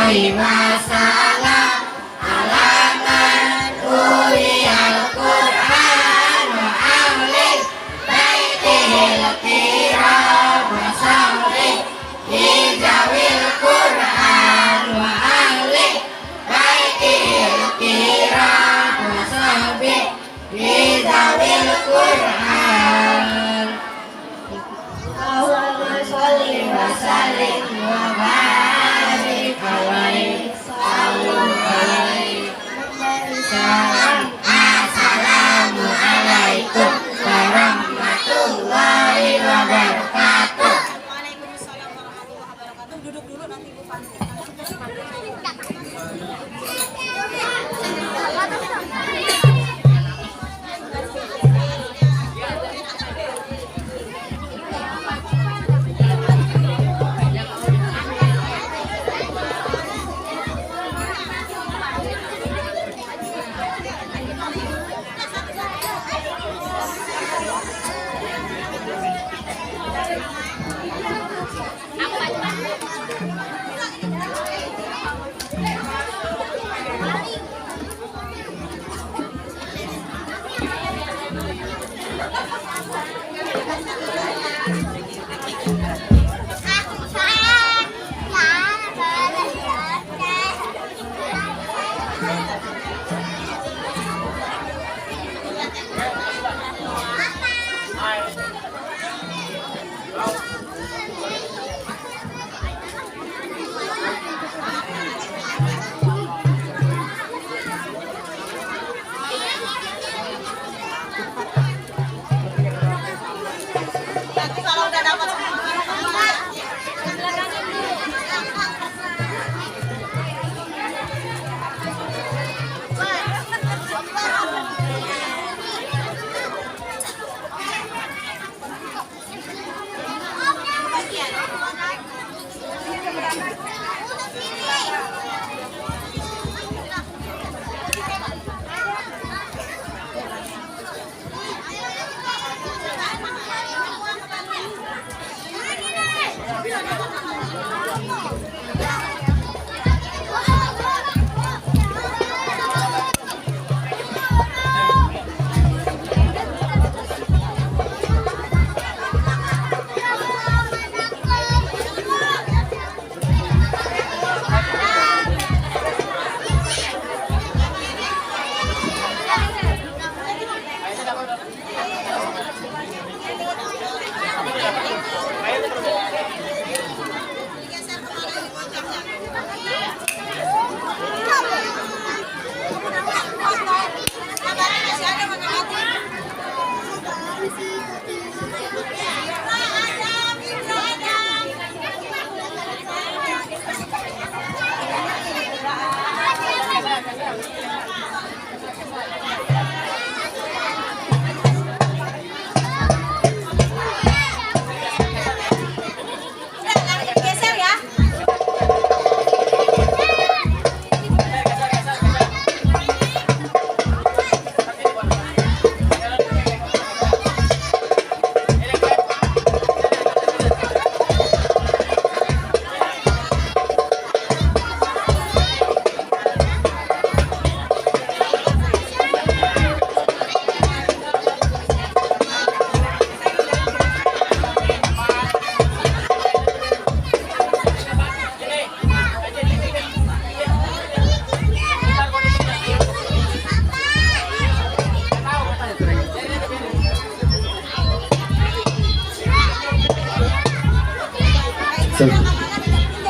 alaihi wasallam ala man uliyal Qur'an wa ahli baitihil kiram wa sahbi hijawil Qur'an wa ahli baitihil kiram wa sahbi hijawil Qur'an. Allahumma sholli wa sallim wa barik alaihi Assalamualaikum warahmatullahi wabarakatuh. Waalaikumsalam warahmatullahi wabarakatuh. Duduk dulu nanti Bu Pandu.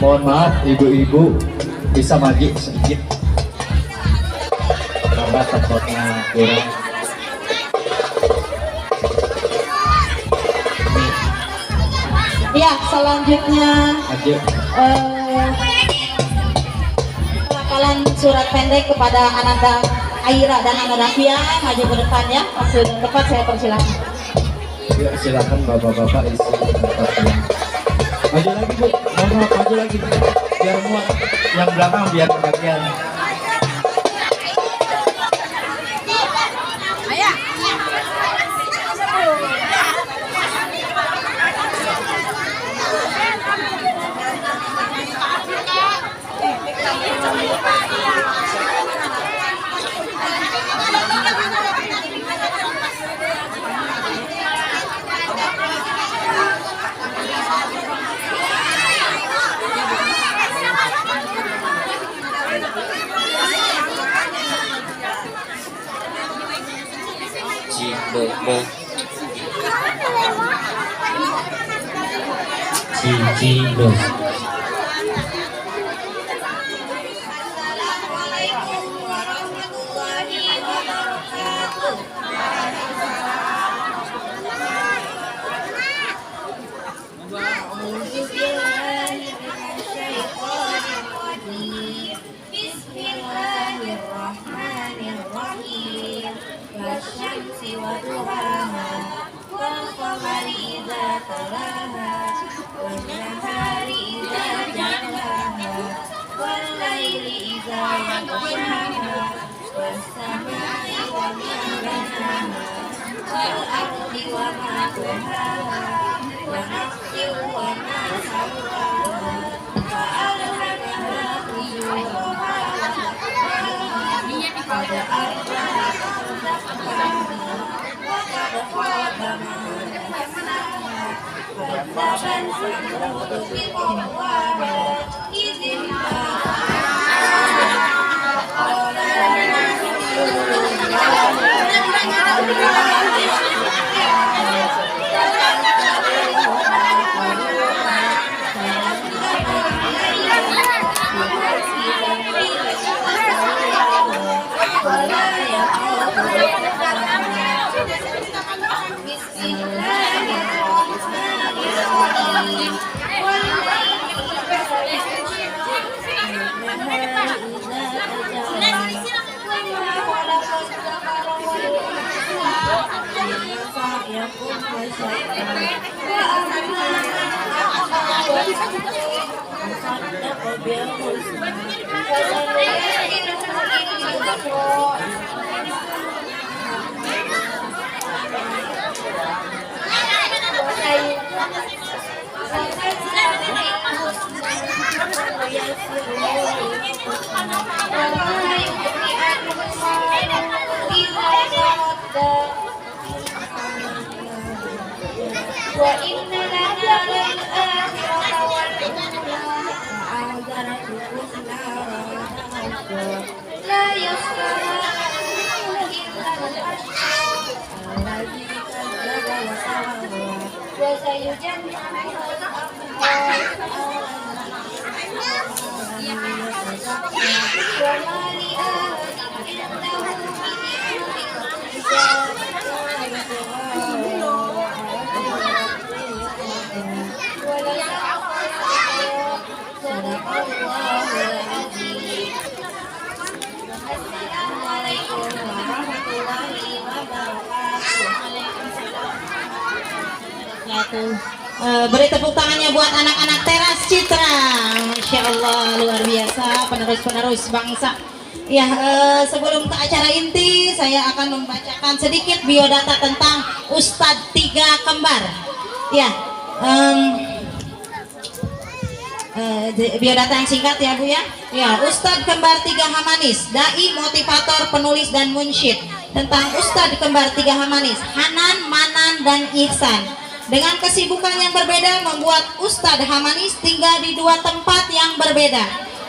Mohon maaf ibu-ibu bisa maju sedikit karena takutnya kurang. Ya, selanjutnya pelafalan surat pendek kepada Ananda Aira dan Ananda Fia, maju ke depan ya. Waktu tepat saya persilakan. Ya, silakan bapak-bapak isi tempatnya. Maju lagi Bu, mohon maju lagi biar muat, yang belakang biar kebagian. Cici dos. Assalamualaikum warahmatullahi wabarakatuh. A'udzu billahi minasyaitonir rajim. Bismillahirrahmanirrahim. Wasyamsi waduhaha wal qamari idza talaha wan nahari idza jallaha wal laili idza yaghshaha was samai wa ma banaha wal ardi wa ma tahaha wa nafsin wa ma sawaha fa alhamaha fujuraha wa taqwaha qad aflaha man zakkaha wa qad khaba man dassaha kadzaban samud biqawwaha idzin wa inna lana lal akhirata wal ula a'udzubikum la yasma'una illa al-ashqa alladhi kadzdzaba wa tawalla wa sayujannabuha wa ma li ahadin indahu Assalamualaikum warahmatullahi wabarakatuh. Beri tepuk tangannya buat anak-anak Teras Citra. Masya Allah, luar biasa, penerus-penerus bangsa. Ya, sebelum ke acara inti, saya akan membacakan sedikit biodata tentang Ustadz Tiga Kembar. Ya, biodata yang singkat ya Bu ya. Ya, Ustadz Kembar Tiga Hamanis, dai, motivator, penulis dan munsyid. Tentang Ustadz Kembar Tiga Hamanis, Hanan, Manan dan Ihsan. Dengan kesibukan yang berbeda membuat Ustadz Hamanis tinggal di dua tempat yang berbeda.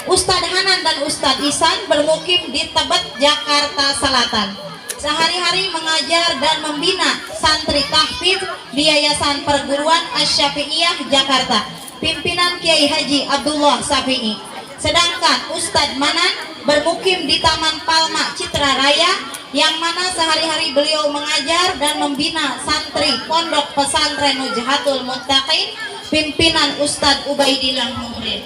Ustadz Hanan dan Ustadz Ihsan bermukim di Tebet, Jakarta Selatan. Sehari-hari mengajar dan membina santri tahfidz di Yayasan Perguruan Asy-Syafi'iyah Jakarta, pimpinan Kiai Haji Abdullah Syafi'i. Sedangkan Ustadz Manan bermukim di Taman Palma Citra Raya, yang mana sehari-hari beliau mengajar dan membina santri Pondok Pesantren Nujhatul Muttaqin, pimpinan Ustadz Ubaidillah Muhrid.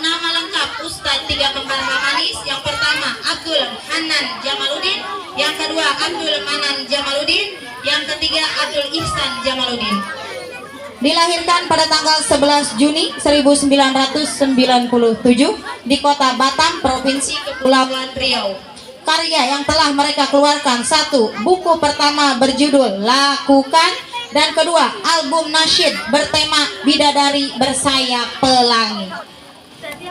Nama lengkap Ustadz Tiga Kembar Hamanis, yang pertama Abdul Hanan Jamaluddin, yang kedua Abdul Manan Jamaluddin, yang ketiga Abdul Ihsan Jamaluddin. Dilahirkan pada tanggal 11 Juni 1997 di kota Batam, Provinsi Kepulauan Riau. Karya yang telah mereka keluarkan: satu, buku pertama berjudul Lakukan, dan kedua, album nasyid bertema Bidadari Bersayap Pelangi.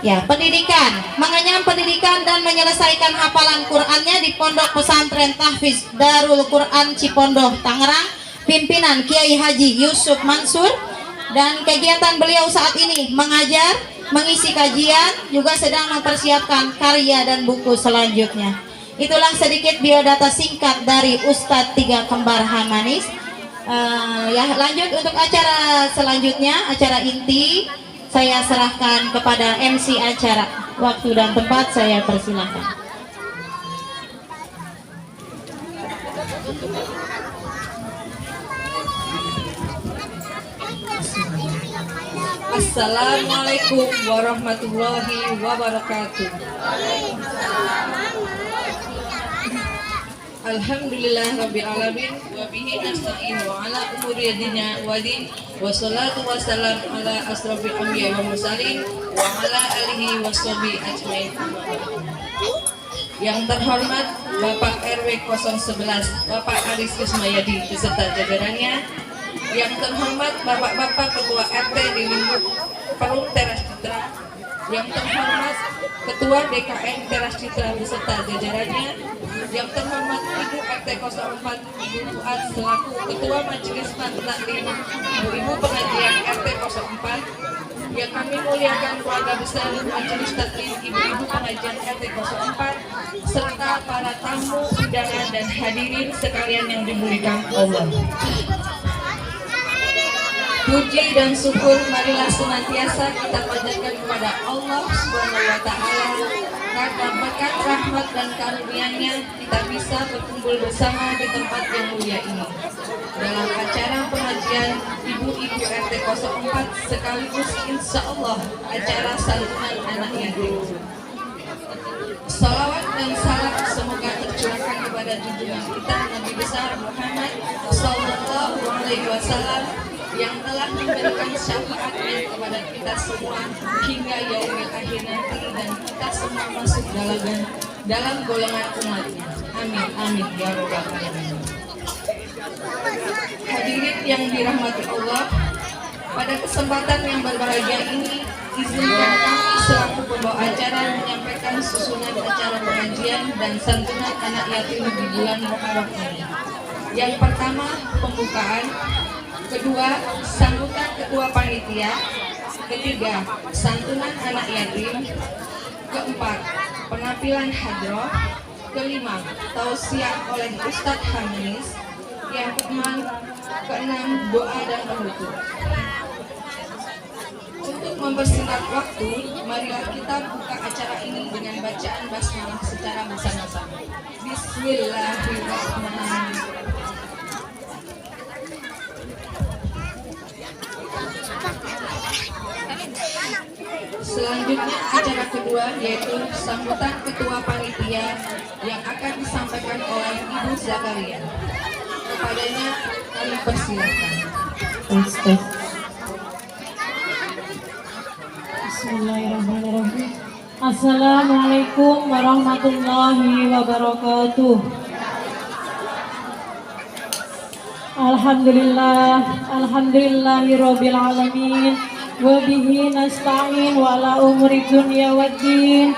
Ya, pendidikan, mengenyam pendidikan dan menyelesaikan hafalan Qur'annya di Pondok Pesantren Tahfidz Darul Quran Cipondoh, Tangerang, pimpinan Kiai Haji Yusuf Mansur. Dan kegiatan beliau saat ini mengajar, mengisi kajian, juga sedang mempersiapkan karya dan buku selanjutnya. Itulah sedikit biodata singkat dari Ustadz Tiga Kembar Hamanis. Ya, lanjut untuk acara selanjutnya, acara inti. Saya serahkan kepada MC acara. Waktu dan tempat saya persilahkan. Assalamualaikum warahmatullahi wabarakatuh. Alhamdulillah rabbil alamin wa bihi nasta'in wa ala umuri dunya wa din wa salatu wa salam ala asrofil anbiya wa mursalin wa ala alihi wa sahbihi ajmain. Yang terhormat Bapak RW 011 Bapak Aris Kusmayadi beserta jajarannya. Yang terhormat Bapak-bapak Ketua RT di Lingkup Perum Teras Citra. Yang terhormat Ketua DKM Teras Citra beserta jajarannya. Yang terhormat Ibu RT 04 Ibu Fuad selaku Ketua Majelis Taklim Ibu Pengajian RT 04. Yang kami muliakan keluarga besar Majelis Taklim Ibu-ibu Pengajian RT 04 serta para tamu undangan dan hadirin sekalian yang dimuliakan Allah. Puji dan syukur marilah senantiasa kita panjatkan kepada Allah Subhanahu wa taala karena berkat rahmat dan karunia-Nya kita bisa berkumpul bersama di tempat yang mulia ini. Dalam acara pengajian Ibu-ibu RT 04 sekaligus insya Allah acara santunan anak yatim. Salawat dan salam semoga tercurahkan kepada junjungan kita Nabi besar Muhammad Sallallahu Alaihi Wasallam yang telah memberikan syafaatnya kepada kita semua hingga yaumil akhir nanti dan kita semua masuk dalam golongan umatnya. Amin amin ya robbal alamin. Hadirin yang dirahmati Allah, pada kesempatan yang berbahagia ini izinkan kami selaku pembawa acara menyampaikan susunan acara pengajian dan santunan anak yatim di bulan Muharram ini. Yang pertama, pembukaan. Kedua, sambutan ketua panitia. Ketiga, santunan anak yatim. Keempat, penampilan hadroh. Kelima, tausiah oleh Ustadz Hamanis. Yang keenam, doa dan penutup. Untuk mempersingkat waktu, marilah kita buka acara ini dengan bacaan basmalah secara bersama-sama. Bismillahirrahmanirrahim. Selanjutnya acara kedua yaitu sambutan ketua panitia yang akan disampaikan oleh Ibu Zakaria. Kepadanya kami persilakan. Bismillahirrahmanirrahim. Assalamualaikum warahmatullahi wabarakatuh. Alhamdulillahirabbil alamin. Wa bihi nasta'in wa ala umuri dunya waddin.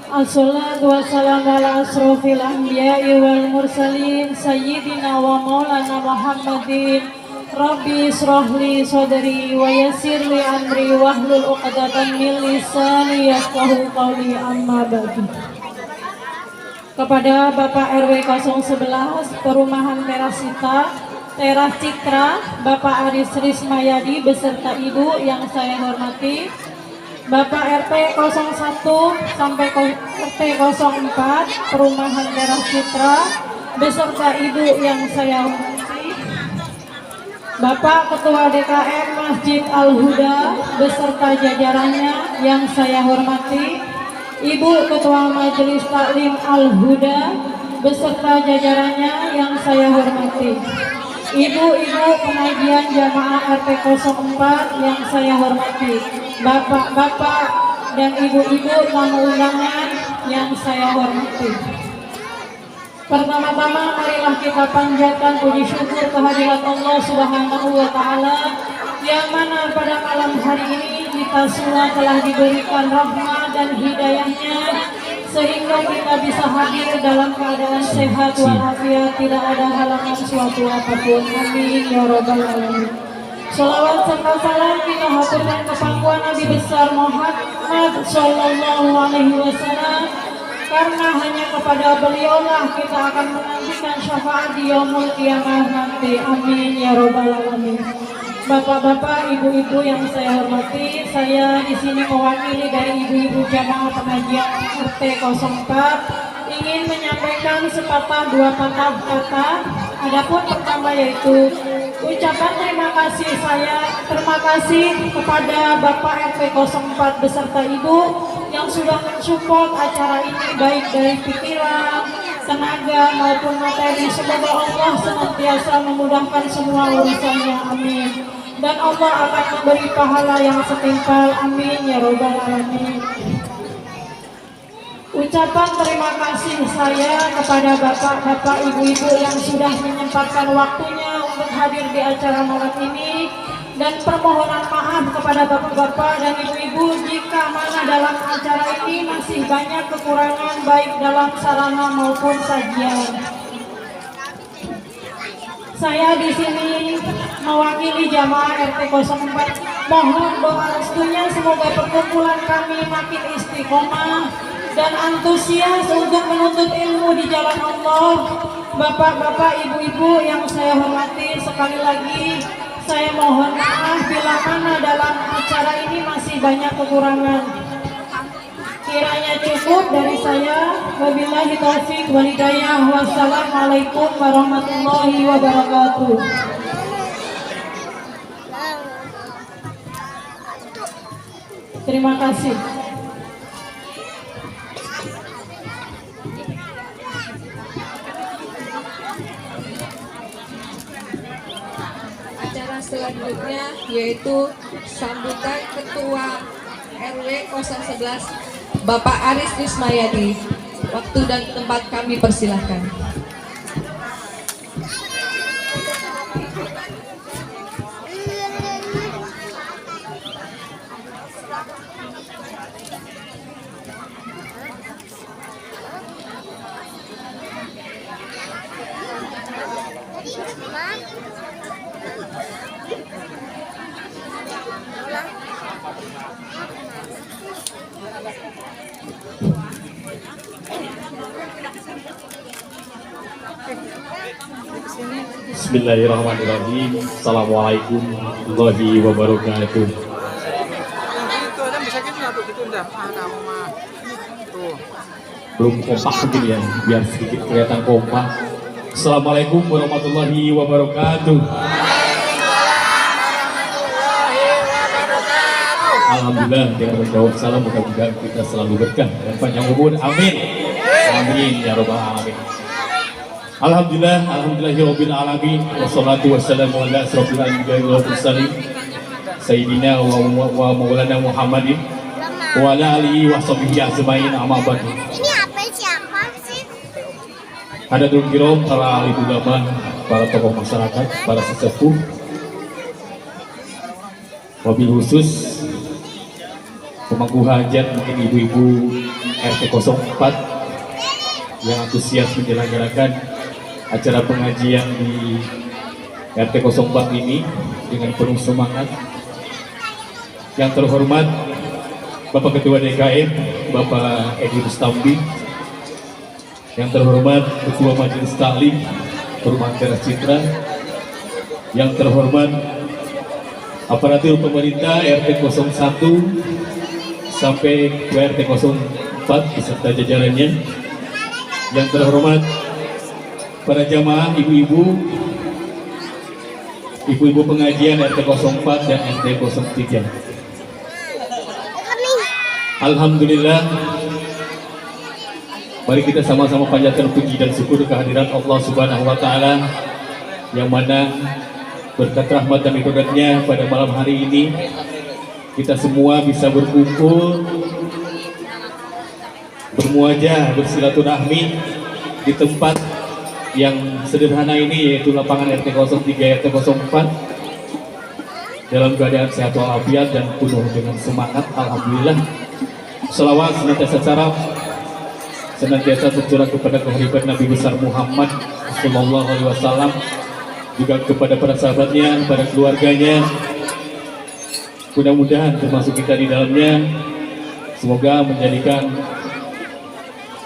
Assalatu wassalamu ala asrofil anbiya'i wal mursalin sayyidina wa maulana Muhammadin. Rabbi israhli sadri wa yassirli amri wahlul 'uqdatam min lisani yafqahu qawli, amma ba'du. Kepada Bapak RW 011 Perumahan Teras Citra, Bapak Aris Rismayadi beserta Ibu yang saya hormati, Bapak RT 01 sampai RT 04 Perumahan Teras Citra beserta Ibu yang saya hormati, Bapak Ketua DKM Masjid Al-Huda beserta jajarannya yang saya hormati, Ibu Ketua Majelis Taklim Al-Huda beserta jajarannya yang saya hormati, Ibu-ibu pengajian jamaah RT 04 yang saya hormati, bapak-bapak dan ibu-ibu tamu undangan yang saya hormati. Pertama-tama marilah kita panjatkan puji syukur kehadirat Allah Subhanahu wa taala yang mana pada malam hari ini kita semua telah diberikan rahmat dan hidayahnya sehingga kita bisa hadir dalam keadaan sehat walafiat, tidak ada halangan suatu apapun. Amin ya robbal alamin. Sholawat serta salam kita haturkan ke pangkuan Nabi besar Muhammad sallallahu alaihi wasallam karena hanya kepada beliaulah kita akan menantikan syafaat di yaumul qiyamah nanti. Amin ya robbal alamin. Bapak-bapak, ibu-ibu yang saya hormati, saya di sini mewakili dari ibu-ibu jamaah pengajian RT 04 ingin menyampaikan sepatah dua patah kata. Adapun pertama yaitu ucapan terima kasih terima kasih kepada Bapak RT 04 beserta Ibu yang sudah mensupport acara ini baik dari pikiran, tenaga maupun materi. Semoga Allah senantiasa memudahkan semua urusannya, amin. Dan Allah akan memberi pahala yang setimpal, amin ya robbal alamin. Ucapan terima kasih saya kepada bapak-bapak, ibu-ibu yang sudah menyempatkan waktunya untuk hadir di acara malam ini, dan permohonan maaf kepada bapak-bapak dan ibu-ibu jika mana dalam acara ini masih banyak kekurangan baik dalam sarana maupun sajian. Saya di sini mewakili jamaah RT 04 mohon doa restunya semoga perkumpulan kami makin istiqomah dan antusias untuk menuntut ilmu di jalan Allah. Bapak-bapak, ibu-ibu yang saya hormati, sekali lagi saya mohon maaf bila mana dalam acara ini masih banyak kekurangan. Kiranya cukup dari saya. Wabillahi taufik wal hidayah. Wassalamualaikum warahmatullahi wabarakatuh. Terima kasih. Acara selanjutnya yaitu sambutan Ketua RW 011 Bapak Aris Rismayadi. Waktu dan tempat kami persilahkan. Bismillahirrahmanirrahim. Assalamualaikum warahmatullahi wabarakatuh. Belum kompak begini ya, biar sedikit kelihatan kompak. Assalamualaikum warahmatullahi wabarakatuh. Alhamdulillah, dengan menjawab salam mudah-mudahan kita selalu berkah dan panjang umur. Amin. Amin ya robbal alamin. Alhamdulillah, alhamdulillahirabbil alamin. Wassalatu wassalamu ala asrofil anbiya'i wal mursalin sayyidina wa maulana Muhammadin wa ala alihi wa sahbihi ajmain, amma ba'du. Ini apa siapa sih? Hadirin kiram, para ahli ulama, para tokoh masyarakat, para sesepuh, wabil khusus pemangku hajat, mungkin ibu-ibu RT 04 yang antusias menyelenggarakan acara pengajian di RT 04 ini dengan penuh semangat. Yang terhormat Bapak Ketua DKM Bapak Edi Rustambi, yang terhormat Ketua Majelis Taklim Perumahan Teras Citra, yang terhormat aparatur pemerintah RT 01 sampai ke RT 04 beserta jajarannya, yang terhormat para jamaah, ibu-ibu pengajian RT 04 dan RT 03. Alhamdulillah, mari kita sama-sama panjatkan puji dan syukur kehadiran Allah Subhanahu wa Ta'ala, yang mana berkat rahmat dan hidayahnya pada malam hari ini kita semua bisa berkumpul, bermuajah, bersilaturahmi di tempat yang sederhana ini, yaitu lapangan RT 03 RT 04, dalam keadaan sehat walafiat dan penuh dengan semangat. Alhamdulillah, selawat senantiasa tercurah kepada kehadiran Nabi besar Muhammad Sallallahu Alaihi Wasallam, juga kepada para sahabatnya, para keluarganya. Mudah-mudahan termasuk kita di dalamnya. Semoga menjadikan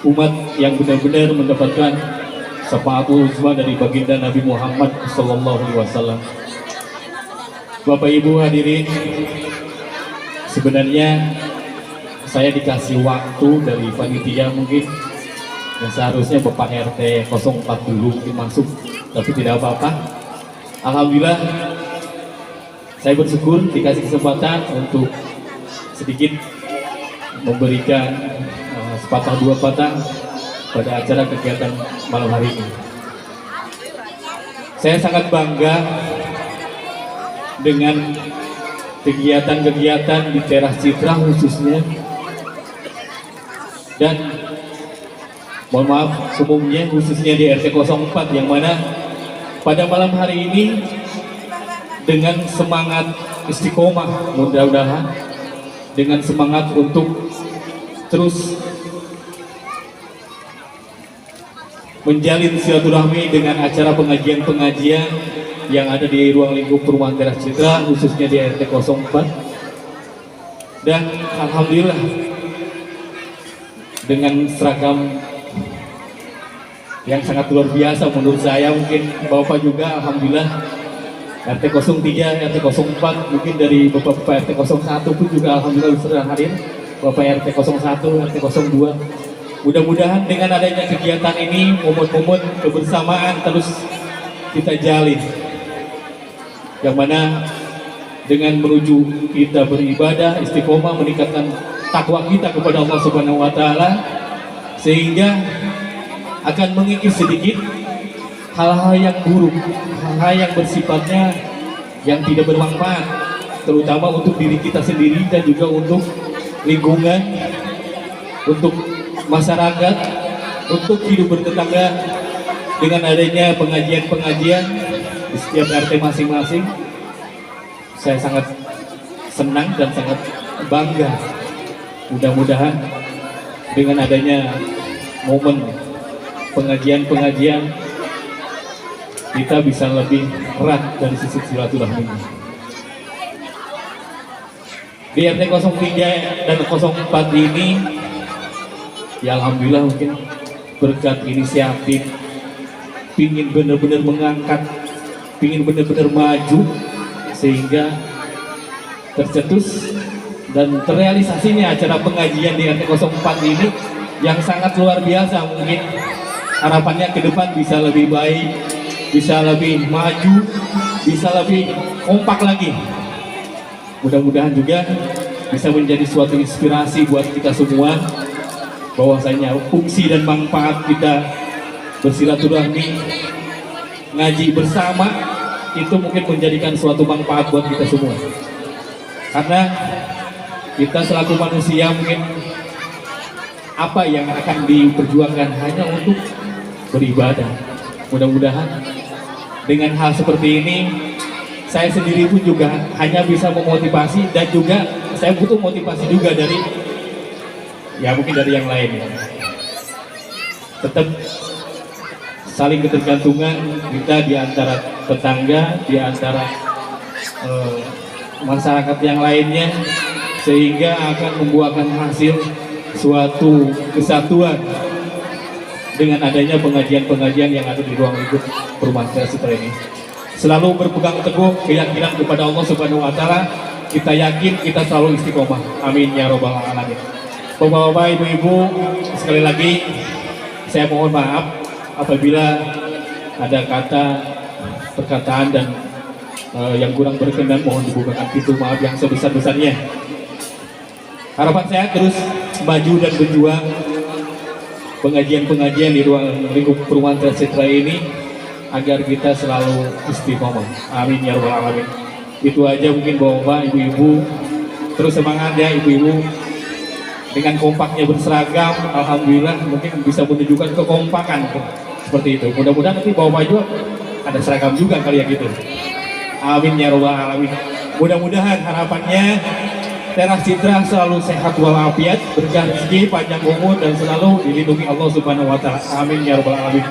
umat yang benar-benar mendapatkan syafaatul uzma dari baginda Nabi Muhammad SAW. Bapak Ibu hadirin, sebenarnya saya dikasih waktu dari panitia mungkin, dan seharusnya Bapak RT 04 dulu masuk, tapi tidak apa-apa. Alhamdulillah, saya bersyukur dikasih kesempatan untuk sedikit memberikan sepatah dua patah pada acara kegiatan malam hari ini. Saya sangat bangga dengan kegiatan-kegiatan di Teras Citra khususnya, dan mohon maaf umumnya khususnya di RT 04 yang mana pada malam hari ini dengan semangat istiqomah, mudah-mudahan dengan semangat untuk terus menjalin silaturahmi dengan acara pengajian-pengajian yang ada di ruang lingkup perumahan Teras Citra khususnya di RT 04. Dan alhamdulillah dengan seragam yang sangat luar biasa menurut saya, mungkin Bapak juga alhamdulillah RT 03, RT 04, mungkin dari Bapak RT 01 pun juga alhamdulillah sudah hadir, Bapak RT 01, RT 02. Mudah-mudahan dengan adanya kegiatan ini, momen-momen kebersamaan terus kita jalin, yang mana dengan menuju kita beribadah, istiqomah, meningkatkan takwa kita kepada Allah Subhanahu wa Ta'ala, sehingga akan mengikis sedikit hal-hal yang buruk, hal-hal yang bersifatnya yang tidak bermanfaat, terutama untuk diri kita sendiri dan juga untuk lingkungan, untuk masyarakat, untuk hidup bertetangga. Dengan adanya pengajian-pengajian di setiap RT masing-masing, saya sangat senang dan sangat bangga. Mudah-mudahan dengan adanya momen pengajian-pengajian kita bisa lebih erat dari sisi silaturahmi. Di RT 03 dan 04 ini, ya alhamdulillah mungkin berkat inisiatif, pingin benar-benar mengangkat, pingin benar-benar maju, sehingga tercetus dan terrealisasinya acara pengajian di RT 04 ini yang sangat luar biasa. Mungkin harapannya ke depan bisa lebih baik, bisa lebih maju, bisa lebih kompak lagi. Mudah-mudahan juga bisa menjadi suatu inspirasi buat kita semua, bahwasanya fungsi dan manfaat kita bersilaturahmi, ngaji bersama, itu mungkin menjadikan suatu manfaat buat kita semua. Karena kita selaku manusia mungkin apa yang akan diperjuangkan hanya untuk beribadah. Mudah-mudahan dengan hal seperti ini, saya sendiri pun juga hanya bisa memotivasi, dan juga saya butuh motivasi juga dari, ya mungkin dari yang lain. Tetap saling ketergantungan kita di antara tetangga, di antara masyarakat yang lainnya, sehingga akan membuahkan hasil suatu kesatuan dengan adanya pengajian-pengajian yang ada di ruang lingkup perumahan Teras Citra ini. Selalu berpegang teguh keyakinan kepada Allah Subhanahu wa Ta'ala, kita yakin kita selalu istiqomah. Amin ya robbal alamin. Bapak-bapak, ibu-ibu, sekali lagi saya mohon maaf apabila ada kata perkataan dan yang kurang berkenan, mohon dibukakan pintu maaf yang sebesar-besarnya. Harapan saya terus maju dan berjuang pengajian-pengajian di ruang lingkup perumahan Teras Citra ini agar kita selalu istiqomah. Amin ya rabbal alamin. Itu aja mungkin bapak, ibu-ibu, terus semangat ya ibu-ibu. Dengan kompaknya berseragam, alhamdulillah mungkin bisa menunjukkan kekompakan seperti itu. Mudah-mudahan nanti bapak juga ada seragam juga kali ya gitu. Amin ya rabbal alamin. Mudah-mudahan harapannya Teras Citra selalu sehat walafiat, berkah rezeki, panjang umur, dan selalu dilindungi Allah Subhanahu wa Ta'ala. Amin ya rabbal alamin.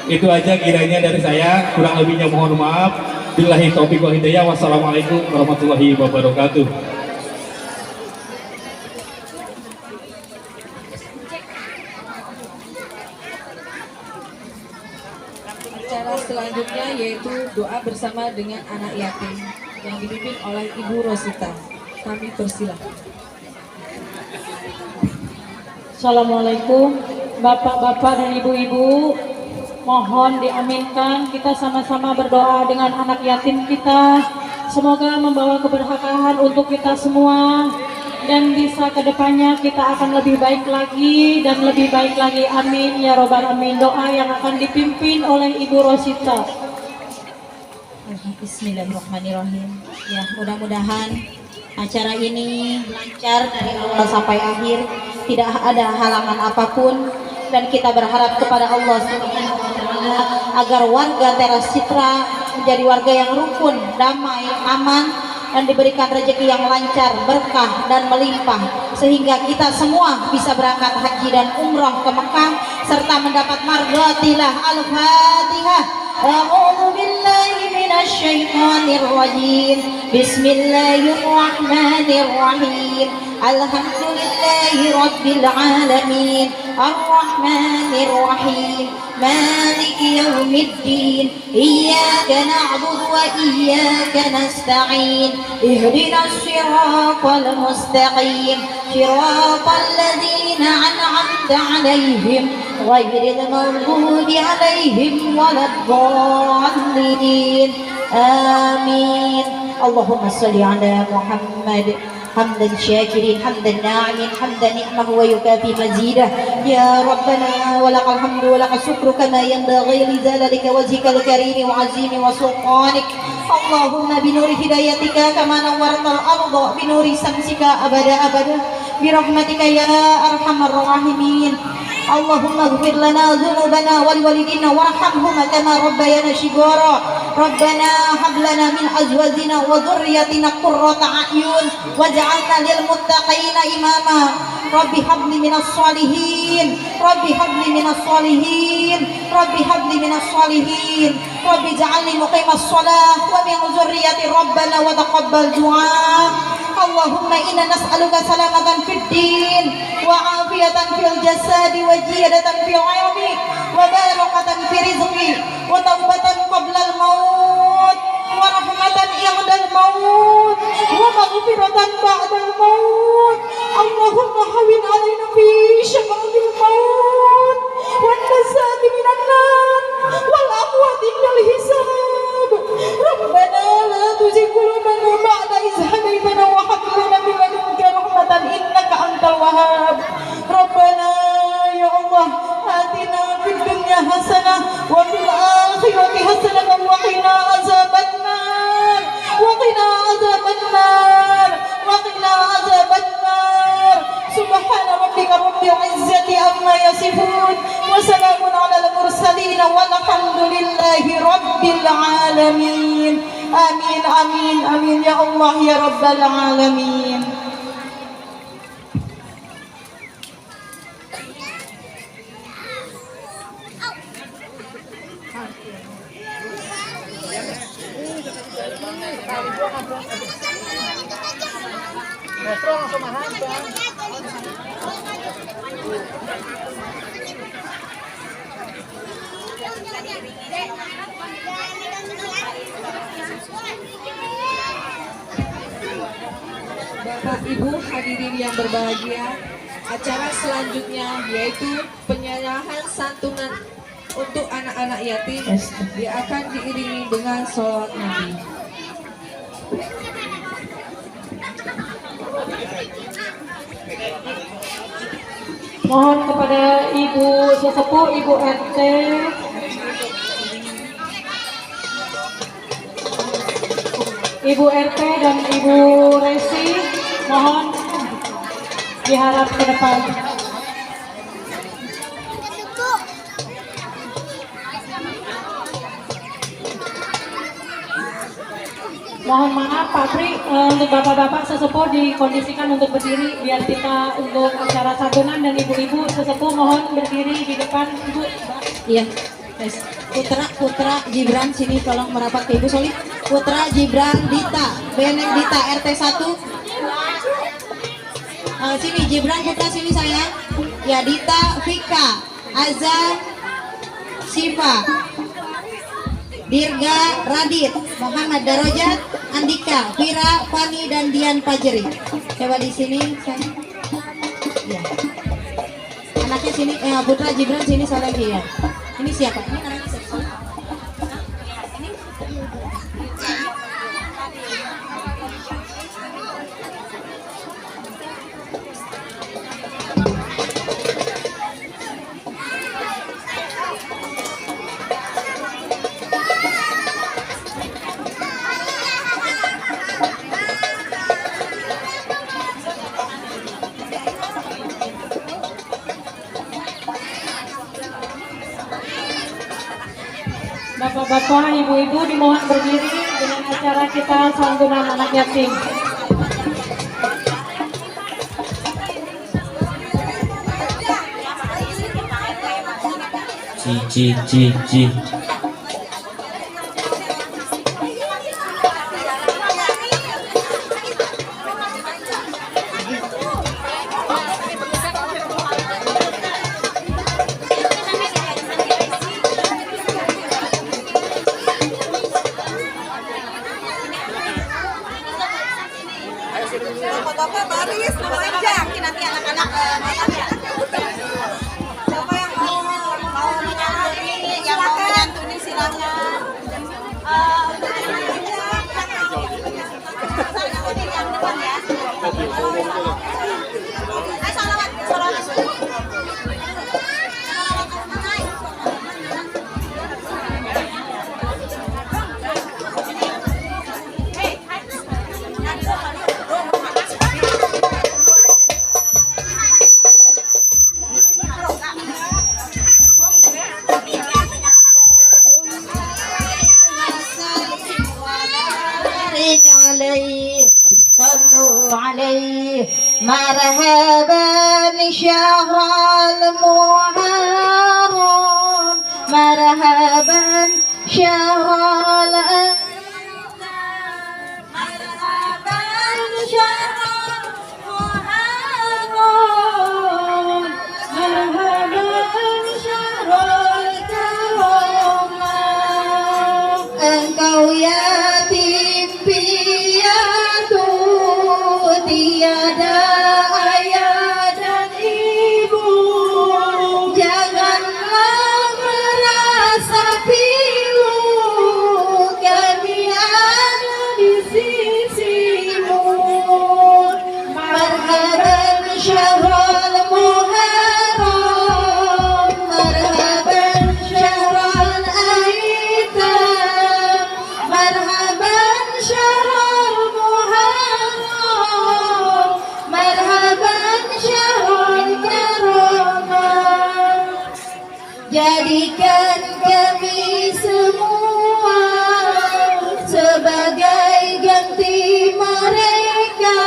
Itu aja kiranya dari saya, kurang lebihnya mohon maaf. Billahi taufiq wal hidayah. Wassalamualaikum warahmatullahi wabarakatuh. acara selanjutnya yaitu doa bersama dengan anak yatim yang dipimpin oleh Ibu Rosita. Kami persilahkan. Assalamualaikum Bapak-bapak dan ibu-ibu, mohon diaminkan kita sama-sama berdoa dengan anak yatim kita. Semoga membawa keberkahan untuk kita semua dan bisa kedepannya kita akan lebih baik lagi dan lebih baik lagi, amin ya robbal alamin. Doa yang akan dipimpin oleh Ibu Rosita. Bismillahirrahmanirrahim. Ya, mudah-mudahan acara ini lancar dari awal sampai akhir, tidak ada halangan apapun, dan kita berharap kepada Allah Subhanahu wa taala agar warga Teras Citra menjadi warga yang rukun, damai, aman, dan diberikan rezeki yang lancar, berkah dan melimpah, sehingga kita semua bisa berangkat haji dan umrah ke Mekah serta mendapat marghatillah. Al-Fatihah. A'udzu billahi minasy syaithanir rajim. Bismillahirrahmanirrahim. Alhamdulillahi rabbil alamin. Arrahmanir rahim. Maliki yaumiddin. Iyyaka na'budu wa iyyaka nasta'in. Ihdinas siratal mustaqim. Siratal ladzina an'amta 'alaihim ghairil maghdubi 'alaihim waladdallin. Amin. Allahumma shalli ala Muhammad. حمدا شاكرين حمدا ناعمين حمدا نعمه ويكافي مزيده يا ربنا ولك الحمد ولك الشكر كما ينبغي لجلالك وجهك الكريم وعظيم وسلطانك. اللهم بنور هدايتك كما نورت الارض بنور شمسك ابدا ابدا برحمتك يا ارحم الراحمين. اللهم اغفر لنا ذنوبنا ولوالدينا وارحمهما كما ربيانا صغارا. ربنا هب لنا من ازواجنا وذرياتنا قرة اعين واجعلنا للمتقين اماما. رب هب لي من الصالحين. رب هب لي من الصالحين. رب هب لي من الصالحين. رب اجعلني مقيم الصلاة ومن ذريتي ربنا وتقبل دعاء. اللهم إنا نسألك سلامة في الدين وعافية في الجسد وزيادة في العلم وبركة في رزقي وتوبة قبل الموت ورحمة عند الموت ومغفرة بعد الموت. اللهم هون علينا في شمال الموت والنزال من النار والأموات من الحساب. ربنا لا تزغ قلوبنا بعد إذ هديتنا وهب لنا من لدنك رحمة إنك أنت الوهاب. ربنا يا الله آتنا في الدنيا حسنة وفي الآخرة حسنة وقنا عذاب النار. وقنا عذاب النار. وقنا عذاب النار. سبحان ربك رب العزة عما يصفون وسلام على المرسلين والحمد لله رب العالمين. آمين آمين آمين يا الله يا رب العالمين. Bapak Ibu hadirin yang berbahagia, acara selanjutnya yaitu penyerahan santunan untuk anak-anak yatim. Dia akan diiringi dengan sholawat Nabi. Mohon kepada Ibu Sesepuh, Ibu RT, Ibu RT dan Ibu Resi, mohon diharap ke depan. Mohon maaf Pak Pri, untuk bapak-bapak sesepuh dikondisikan untuk berdiri biar kita untuk acara santunan, dan ibu-ibu sesepuh mohon berdiri di depan. Ibu. Iya, guys. Putra Gibran sini tolong merapat ke Ibu Solih. Putra Gibran Dita, Beneng Dita RT 1. Sini Gibran putra sini sayang. Ya Dita, Vika, Azam, Siva. Dirga Radit, Muhammad Darajat, Andika, Vira, Fani, dan Dian Fajri. Coba di sini saya. Ya. Anaknya sini, Putra Jibran sini saya lagi ya. Ini siapa? Ini anaknya siapa? Bapak-bapak, ibu-ibu dimohon berdiri dengan acara kita santunan anak yatim. Ci. Bapak baris, aja nanti anak-anak siapa yang mau menyantuni, yang mau menyantuni silakan. Yang depan ya. Salawat. صلوا عليه مرحبا شهر المحرم مرحبا شهر مرحبا شهر المحرم مرحبا شهر الكرم engkau yatim piatu tiada ayah dan ibu, janganlah merasa pilu, kami ada di sisimu. Marhaban syahrul muharram, marhaban syahrul aitam, marhaban syahrul muharram, marhaban syahrul karamah. Jadikan kami semua sebagai ganti mereka,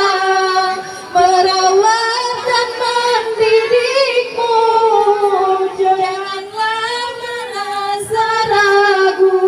merawat dan mendidikmu, janganlah merasa ragu.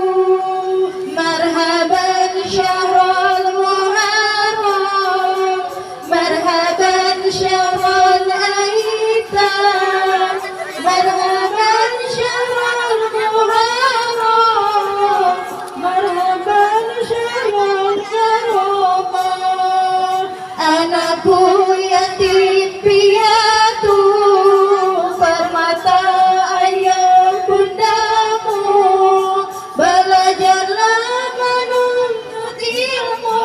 Marhaban syahrul muharram, marhaban syahrul aitam, marhaban syahrul muharram, marhaban syahrul karamah. Anakku yatim piatu, permata ayah bundamu, belajarlah menuntut ilmu.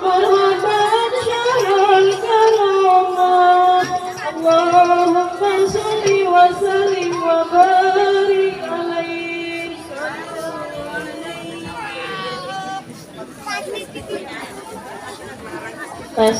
Marhaban syahrul karamah. Allahumma sholli wa sallim wa barik alaihi. Tes.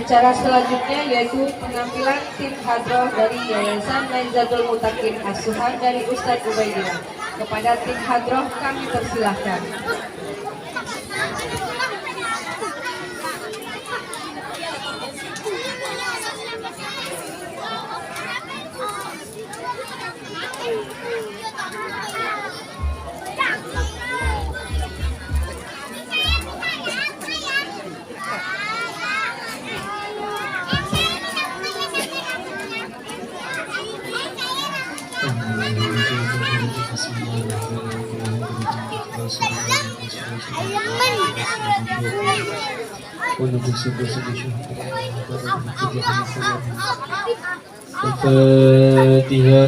Acara selanjutnya yaitu penampilan tim hadroh dari Yayasan Lenzatul Mutakin Asuhan dari Ustadz Ubaidillah. Kepada tim hadroh kami persilahkan. الفاتحة.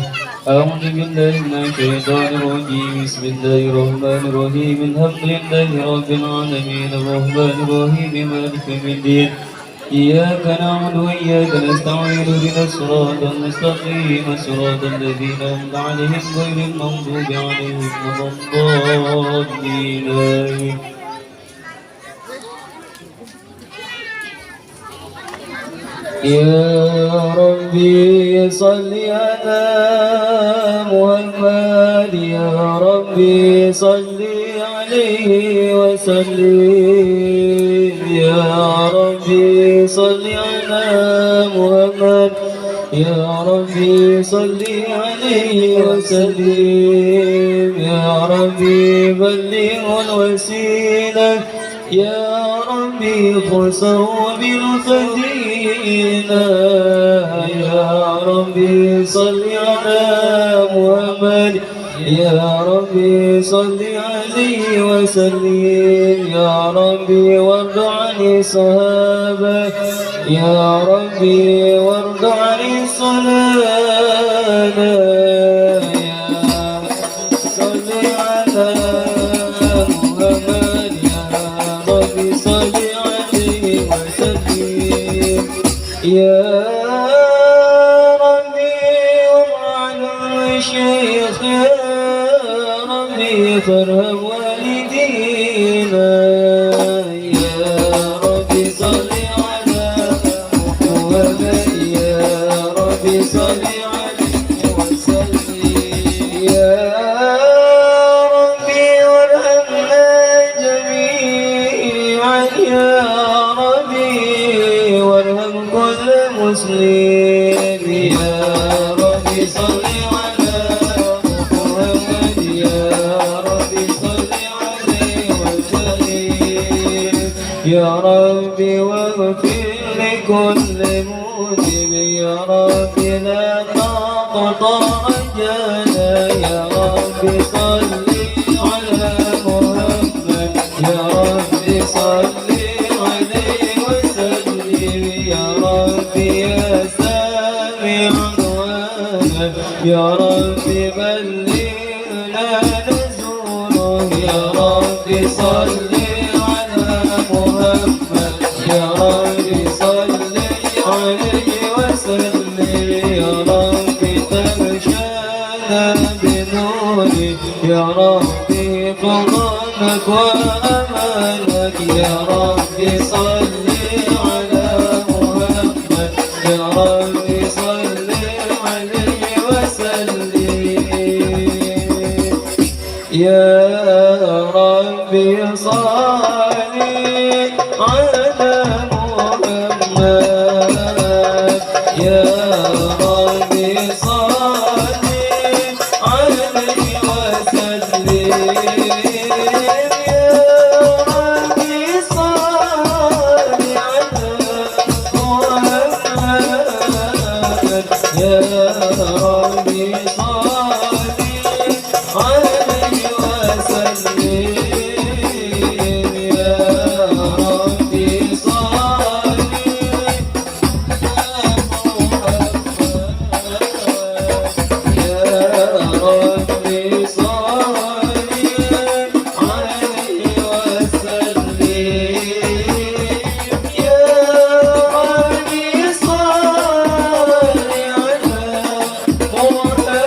أعوذ بالله من الشيطان الرجيم. بسم الله الرحمن الرحيم. الحمد لله رب العالمين الرحمن الرحيم مالك يوم الدين. إياك نعبد وإياك نستعين اهدنا الصراط المستقيم صراط الذين أنعمت عليهم غير المغضوب عليهم ولا الضالين آمين. يا ربي صل على محمد. يا ربي صل عليه وسلم. يا ربي صل على محمد. يا ربي صل عليه وسلم. يا ربي بلغ الوسيلة. يا ربي خذه بالفضيلة. يا ربي صل على محمد. يا ربي صل عليه وسلم. يا ربي وارض عن الصحابة. يا ربي وارض عن الصلاة. يا صل على محمد. يا ربي صل عليه وسلم. يا ربي وارحم الشيخ. يا ربي فارحم والدينا. يا ربي صل على محمد. يا ربي صل عليه وسلم. يا ربي وارحمنا جميعا. يا ربي وارحم كل مسلم. يا ربي صل على محمد. يا ربي صل عليه وسلم. يا ربي واغفر لكل مذنب. يا ربي لا تقطع رجانا. يا ربي صل على محمد. يا ربي صل عليه وسلم. يا ربي يا سامع دعانا. يا ربي بلغنا نزوله. يا ربي صل على محمد. يا ربي صل عليه وسلم. يا ربي تغشانا بنورك. يا ربي فضلك وأمانك. يا ربي صل على محمد. يا ربي صل عليه وسلم. يا ربي صل على محمد. يا ربي صل عليه وسلم. يا ربي صل على محمد. يا ربي صل عليه وسلم. يا ربي صل على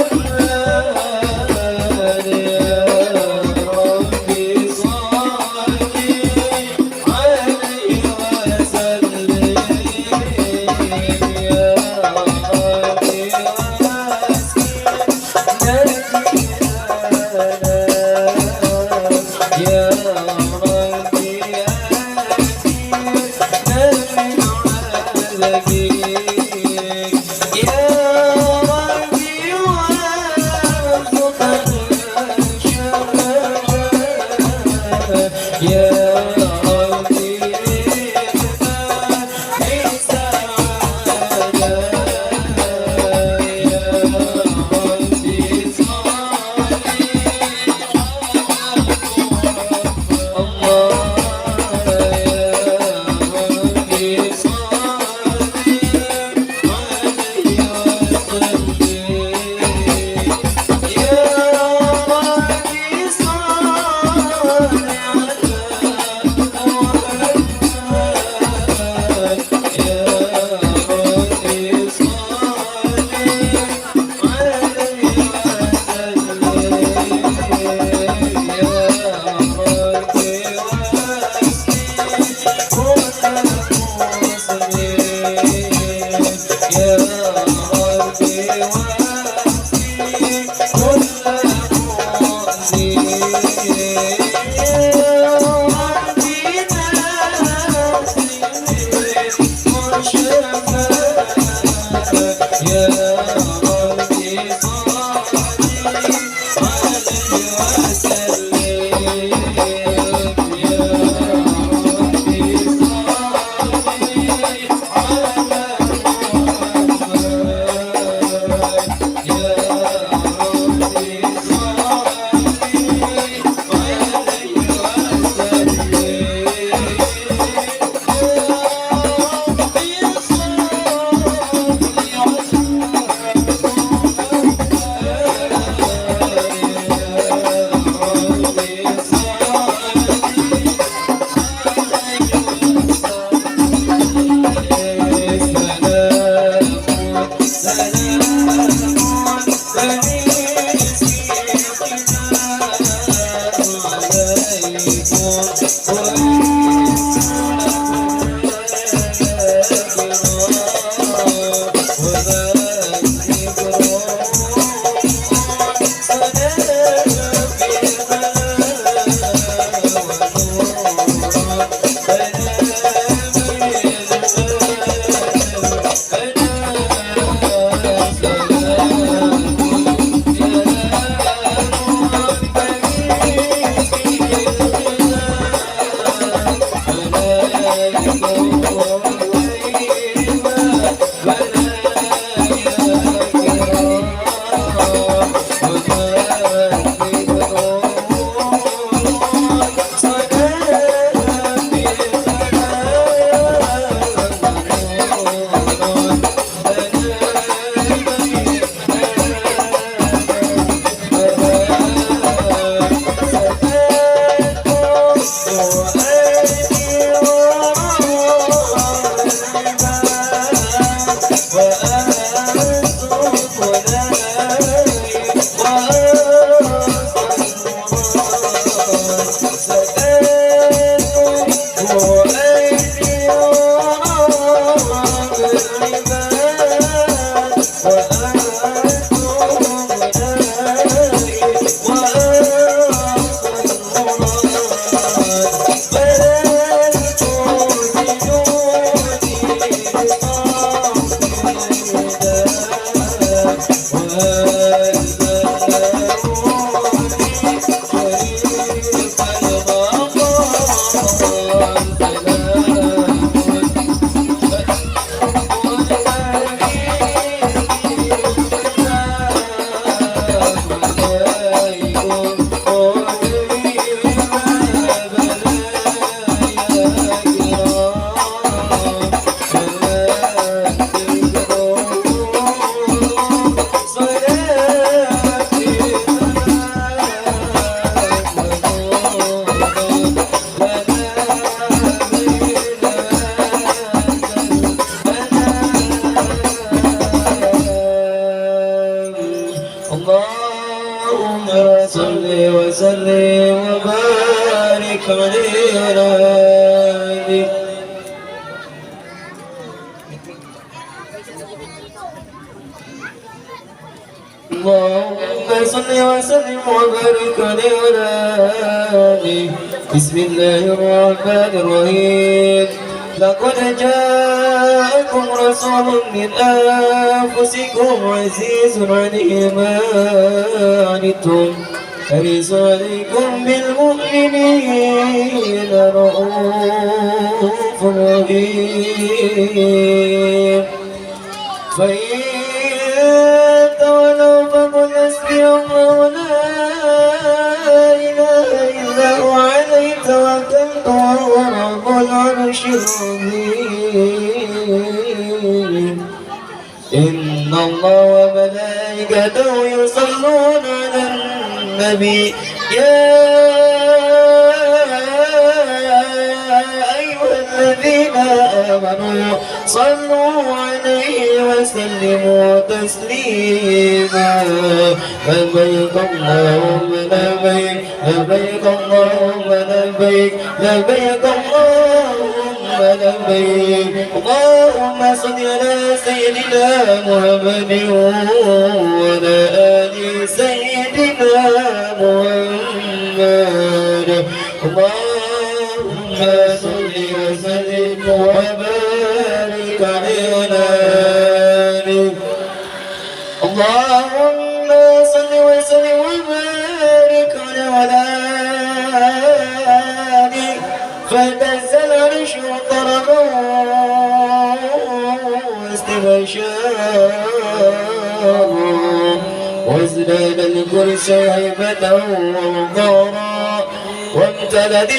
اللهم صل وسلم وبارك عليه. بسم الله الرحمن الرحيم. لقد جاءكم رسول من أنفسكم عزيز عليه ما عنتم حريص عليكم بالمؤمنين رؤوف رحيم فإن تولوا فقل حسبي الله لا إله إلا هو عليه توكلت وهو رب العرش العظيم إن الله وملائكته يصلون على النبي يا أيها الذين آمنوا صلوا عليه وسلموا تسليما لبيك اللهم لبيك لبيك اللهم لبيك لبيك اللهم لبيك اللهم صل على سيدنا محمد وعلى آل سيدنا محمد اللهم صل وسلم وبارك علينا اللهم صل وسلم وبارك على آله فتنزل العرش وضربه واستبشاره وازداد الكرسي هيبة ووقارا وامتلت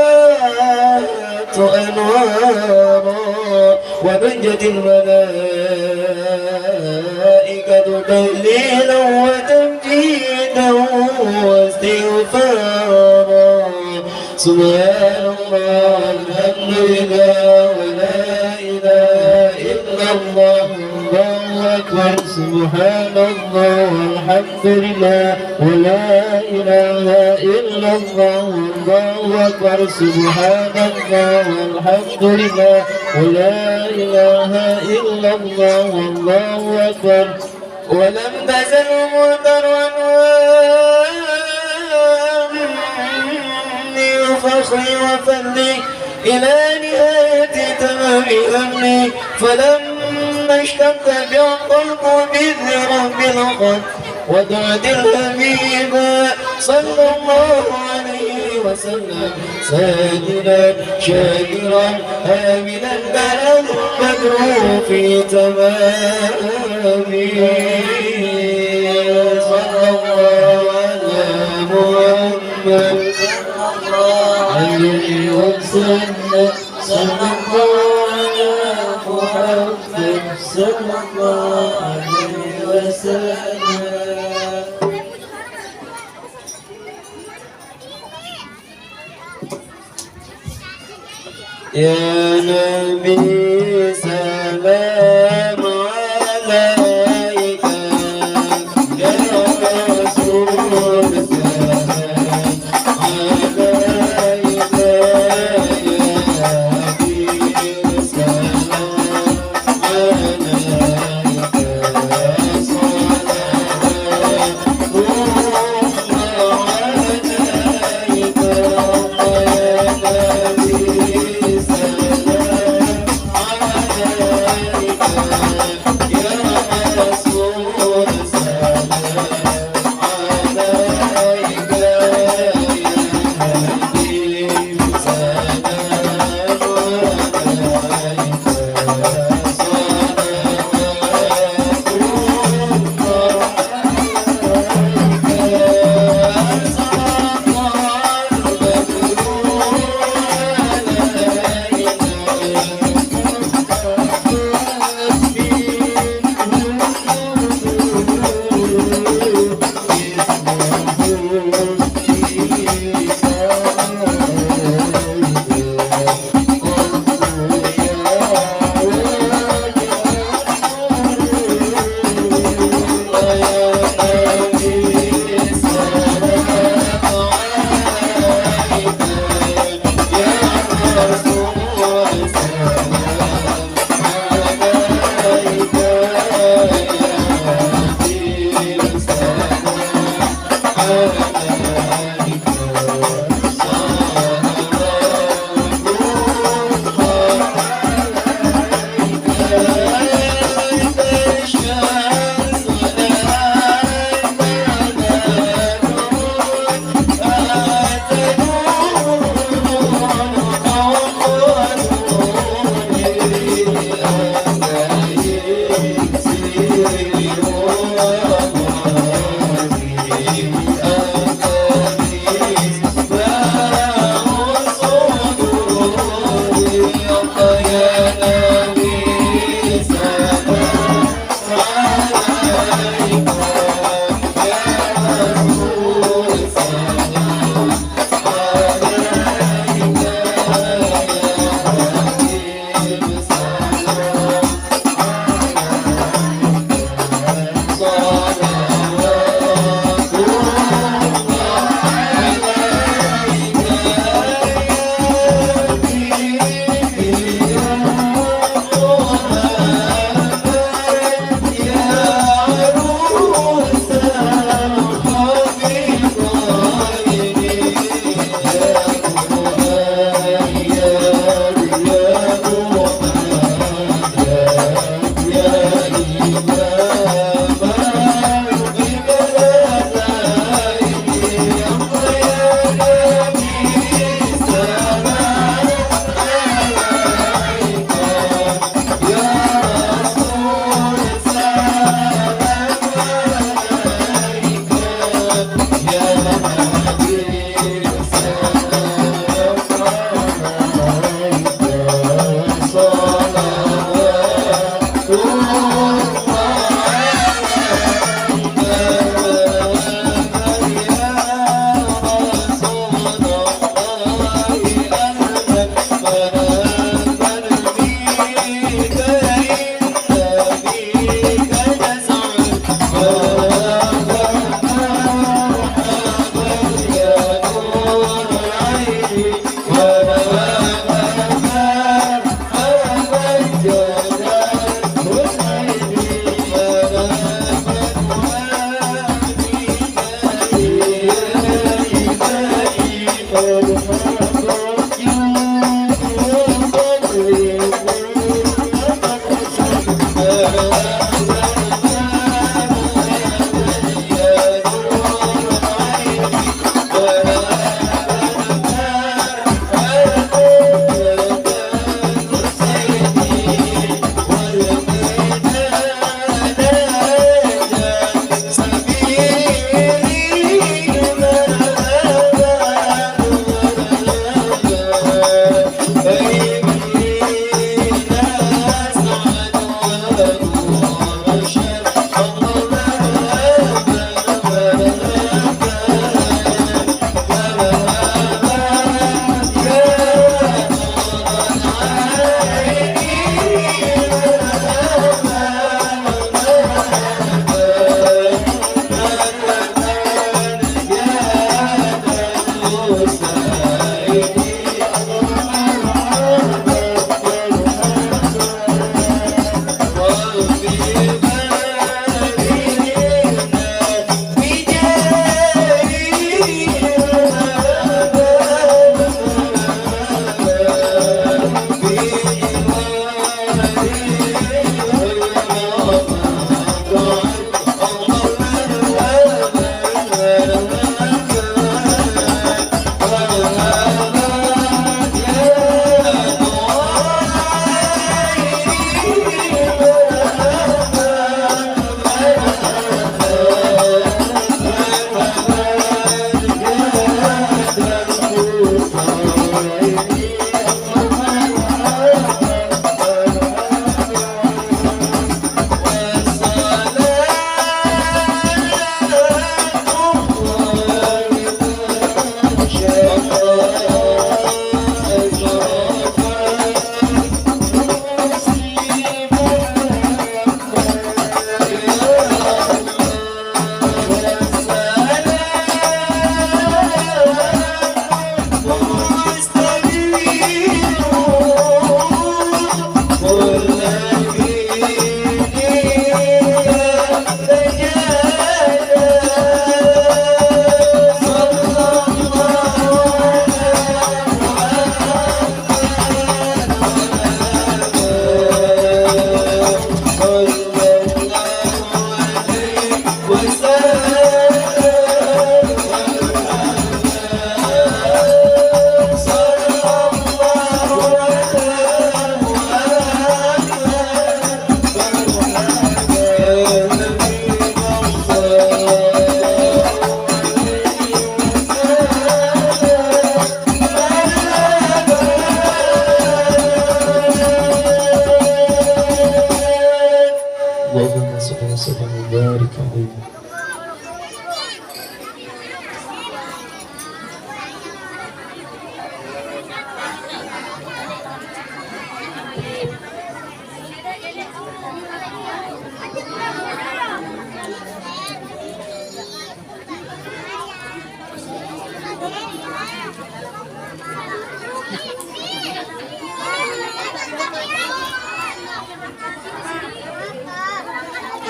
السماوات أنوارا وبجت الملائكة تهليلا وتمجيدا واستغفارا سبحان الله الحمد لله ولا إله إلا الله الله أكبر سبحان الله والحمد لله ولا إله إلا الله الله أكبر سبحان الله والحمد لله ولا إله إلا الله الله أكبر ولم تزل مطر أنواري وفخري وفضلي إلى نهاية تمام أمري فلما اشتد بالطلق بإذن رب الخلق ودعت الحبيب صلى الله عليه وسلم ساجدا شاكرا آمنا بلى البدر في تمامه صلى الله على محمد عليه وسلم صلى الله على محمد صلى الله عليه وسلم يا نبي سلام عليك يا رسول سلام عليك يا نبي سلام عليك صلوات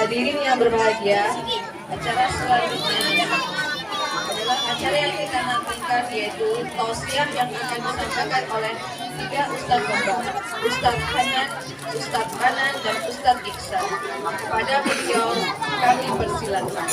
Hadirin yang berbahagia, acara selanjutnya adalah acara yang kita nantikan, yaitu tausiah yang akan disampaikan oleh 3 Ustadz Kembar, Ustadz Hanan, Ustadz Anan, dan Ustadz Iksan. Kepada beliau kami persilakan.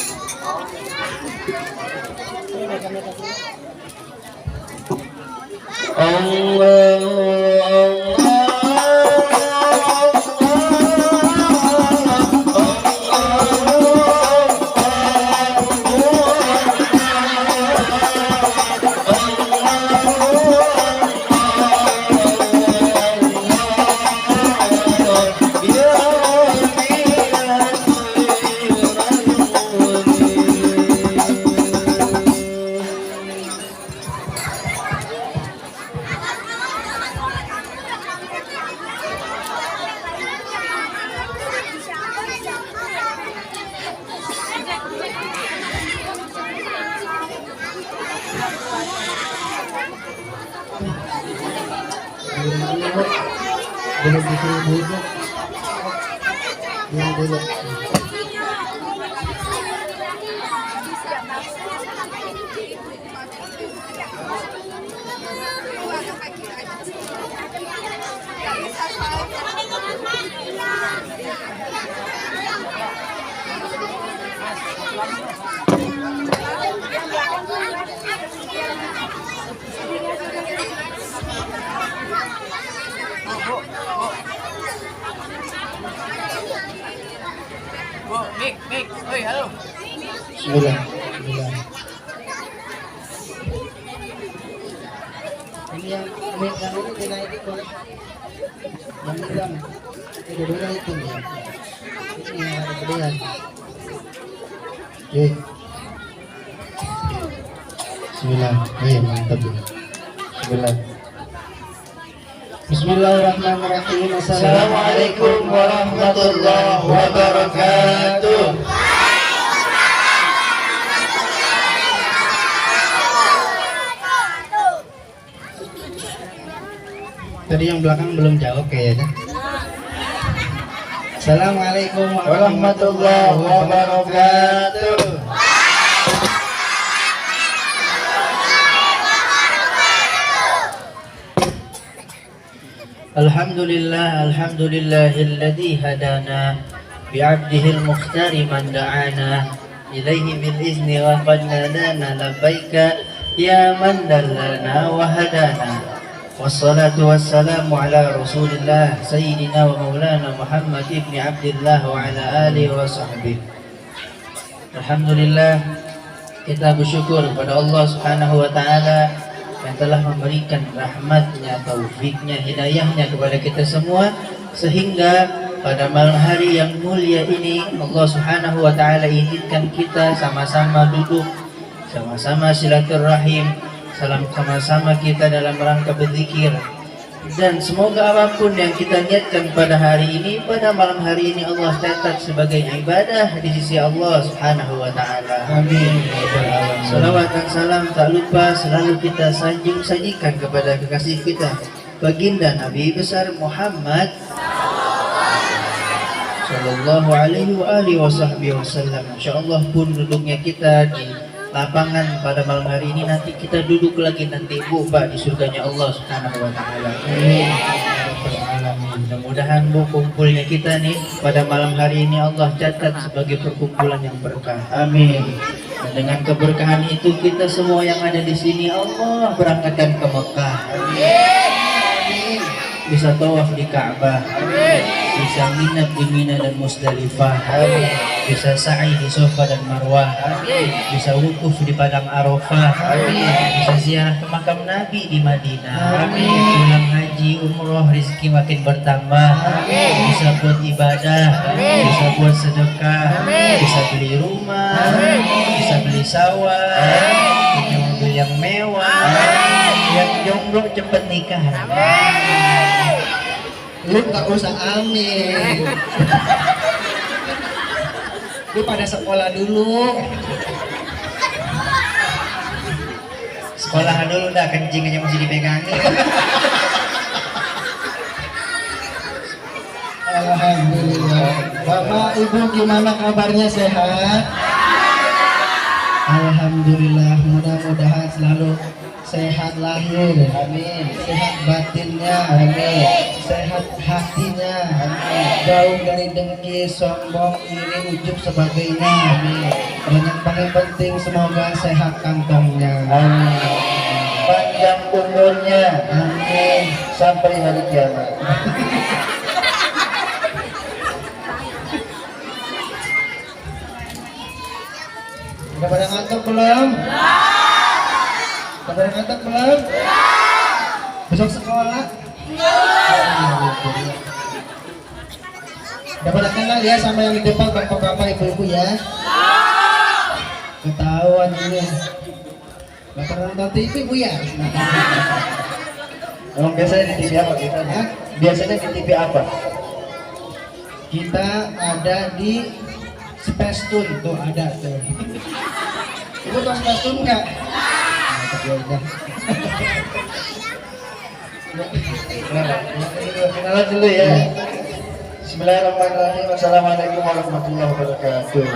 Bismillah. Ini yang ini dinaikin boleh. Yang hilang. Ini dua itu ya. Ini yang ada gedean. Oke. Bismillah. Mantap. Bismillah. Bismillahirrahmanirrahim. Assalamualaikum warahmatullahi wabarakatuh. Tadi yang belakang belum jawab kayaknya. Assalamualaikum warahmatullahi wabarakatuh. Alhamdulillahilladzi hadana bi'abdihil mukhtari man da'ana ilaihi bil izni wa qad nadana labbaika ya man dallana wa hadana. Wassalatu wassalamu ala rasulillah sayyidina wa maulana Muhammad ibn Abdullah wa ala alihi wa sahbihi. Alhamdulillah, kita bersyukur kepada Allah subhanahu wa ta'ala yang telah memberikan rahmatnya, taufiknya, hidayahnya kepada kita semua, sehingga pada malam hari yang mulia ini Allah subhanahu wa ta'ala izinkan kita sama-sama duduk, sama-sama silaturahim, sama-sama kita dalam rangka berzikir. Dan semoga apapun yang kita niatkan pada hari ini, pada malam hari ini, Allah catat sebagai ibadah di sisi Allah subhanahu wa ta'ala. Amin. Salawat dan salam tak lupa selalu kita sajikan kepada kekasih kita, baginda Nabi besar Muhammad sallallahu alaihi wasallam. Insyaallah pun duduknya kita di lapangan pada malam hari ini, nanti kita duduk lagi nanti Bu Pak di surganya Allah subhanahu wa ta'ala. Mudah-mudahan Bu kumpulnya kita nih pada malam hari ini Allah catat sebagai perkumpulan yang berkah. Amin. Dan dengan keberkahan itu kita semua yang ada di sini Allah berangkatkan ke Mekah. Amin. Bisa tawaf di Ka'bah. Amin. Bisa nginep di Mina dan Musdalifah. Amin. Bisa sa'i di Safa dan Marwah. Amin. Bisa wukuf di Padang Arafah. Amin. Bisa ziarah ke makam Nabi di Madinah. Amin. Pulang haji, umroh, rezeki makin bertambah. Amin. Bisa buat ibadah. Amin. Bisa buat sedekah. Amin. Bisa beli rumah. Amin. Bisa beli sawah. Punya mobil yang mewah. Amin. Yang jomblo cepet nikah. Amin. Lu gak usah amin. Lu pada sekolah dulu. Sekolah dulu dah, kencing aja mesti dipegangin. Alhamdulillah. Bapak Ibu gimana kabarnya, sehat? Alhamdulillah, mudah-mudahan selalu sehat lahir, amin. Sehat batinnya, amin. Sehat hatinya, amin. Jauh dari dengki, sombong, iri, ujub sebagainya, amin. Dan yang paling penting semoga sehat kantongnya, amin. Panjang umurnya, amin. Sampai hari kiamat. Udah pada ngantuk belum? Udah pada ngantuk belum? Besok sekolah? Udah pada kenal ya sama yang di depan, bapak-bapak, ibu-ibu ya? Ketahuan ini. Bapak nonton TV Bu ya? Emang biasanya di TV apa kita? Biasanya di TV apa? Kita ada di Space Tune, tuh ada tuh. Ibu tahu Space Tune nggak? Kenalan dulu ya. Bismillahirrahmanirrahim. Assalamualaikum warahmatullahi wabarakatuh.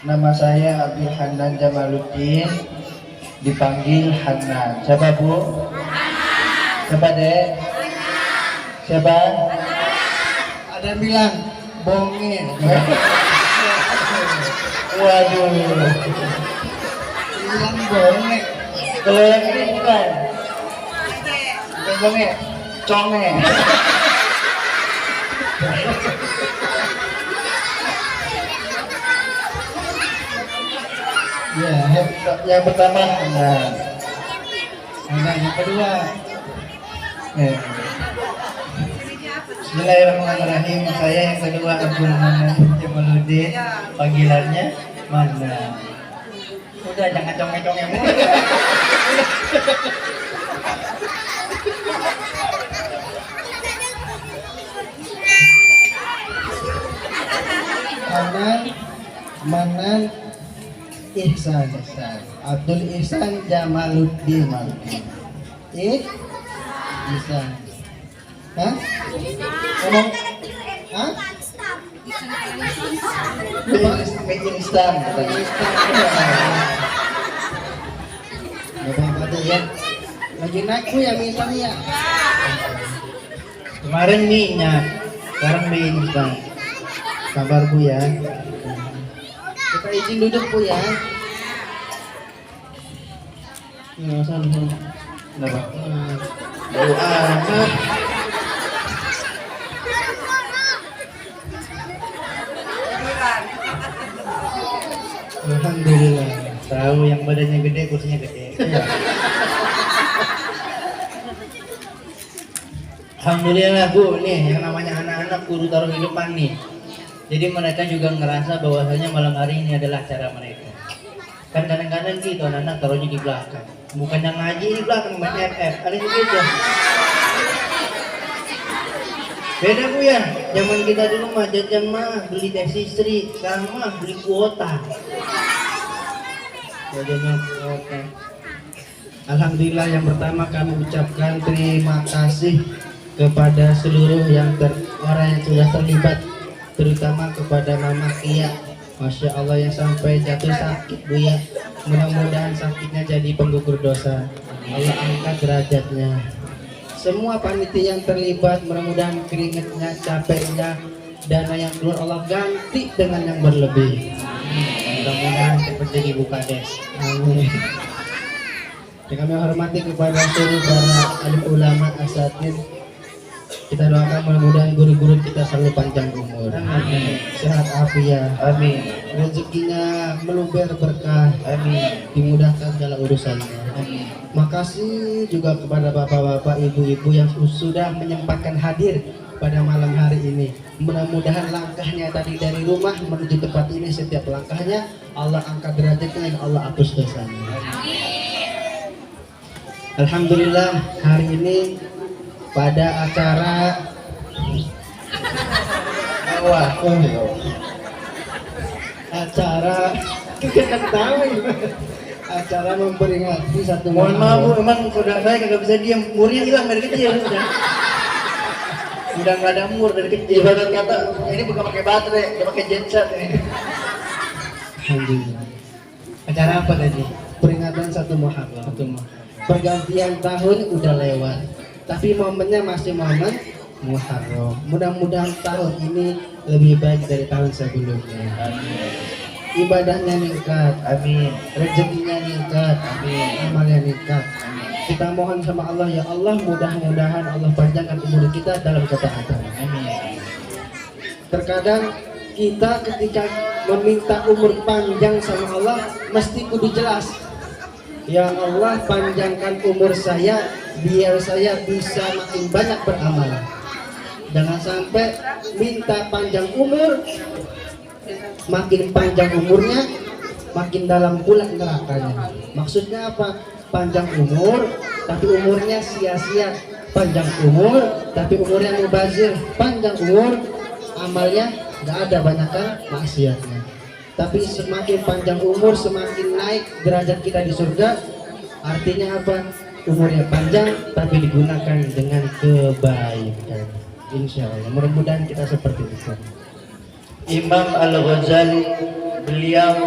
Nama saya Abdul Hanan Jamaluddin, dipanggil Hanan. Siapa Bu? Siapa Dek? Siapa? Ada yang bilang bongin. Waduh. Bilang bongin. Kalau yang ini bukan. Bukan conge. Conge. Ya, yang pertama nah, yang kedua. Bismillahirrahmanirrahim. Saya yang kedua Abdul Manan Jamaluddin. Panggilannya Mana. Udah jangan conge-conge mulu. Manan Ihsan. Abdul Ihsan Jamaluddin. Ihsan. Hah? Ngomong? Hah? Bikin instan. Bapak aja ya. Lagi naik Bu ya mie instan ya. Kemarin minyak, sekarang mie instan. Sabar Bu ya. Kita izin duduk Bu ya. Nggak usah. Kenapa? Bau amat. Alhamdulillah. Tahu yang badannya gede, kursinya gede. Alhamdulillah Bu, nih yang namanya anak-anak guru taruh di depan nih. Jadi mereka juga ngerasa bahwasanya malam hari ini adalah acara mereka. Kan kadang-kadang gitu anak-anak taruhnya di belakang. Bukan yang ngaji di belakang, main FF. Ada juga gitu. Beda Bu ya, zaman kita dulu mah jajan mah beli tes istri, sekarang mah beli kuota. Jajannya kuota. Alhamdulillah yang pertama kami ucapkan terima kasih kepada seluruh orang yang sudah terlibat, terutama kepada Mama Kia. Masya Allah yang sampai jatuh sakit Bu ya. Mudah-mudahan sakitnya jadi penggugur dosa. Allah angkat derajatnya. Semua panitia yang terlibat, mudah-mudahan keringatnya, capeknya, dana yang keluar Allah ganti dengan yang berlebih. Mudah-mudahan cepat jadi bukades. Amin. Dan kami hormati kepada seluruh para alim ulama asatid. Kita doakan mudah-mudahan guru-guru kita selalu panjang umur. Amin. Sehat afiat. Amin. Rezekinya meluber berkah. Amin. Dimudahkan segala urusannya. Amin. Makasih juga kepada bapak-bapak, ibu-ibu yang sudah menyempatkan hadir pada malam hari ini. Mudah-mudahan langkahnya tadi dari rumah menuju tempat ini, setiap langkahnya Allah angkat derajatnya dan Allah hapus dosanya. Alhamdulillah hari ini pada acara acara memperingati satu. Mohon maaf Bu, emang saudara saya kagak bisa diam, murnya hilang dari kecil udah nggak ada mur dari kecil. Ibarat kata ini bukan pakai baterai, dia pakai genset ini. Alhamdulillah. Acara apa tadi? Peringatan satu Muharram. Pergantian tahun udah lewat, tapi momennya masih momen Muharram. Mudah-mudahan tahun ini lebih baik dari tahun sebelumnya. Amin. Ibadahnya meningkat, amin. Rezekinya meningkat, amin. Amalnya meningkat, amin. Kita mohon sama Allah, ya Allah, mudah-mudahan Allah panjangkan umur kita dalam ketaatan, amin. Terkadang kita ketika meminta umur panjang sama Allah mesti kudu jelas. Ya Allah, panjangkan umur saya biar saya bisa makin banyak beramal. Jangan sampai minta panjang umur, makin panjang umurnya makin dalam pula nerakanya. Maksudnya apa? Panjang umur tapi umurnya sia-sia. Panjang umur tapi umurnya mubazir. Panjang umur amalnya gak ada banyakkan maksiatnya. Tapi semakin panjang umur semakin naik derajat kita di surga. Artinya apa? Umurnya panjang tapi digunakan dengan kebaikan. Insya Allah mudah-mudahan kita seperti itu. Imam Al-Ghazali beliau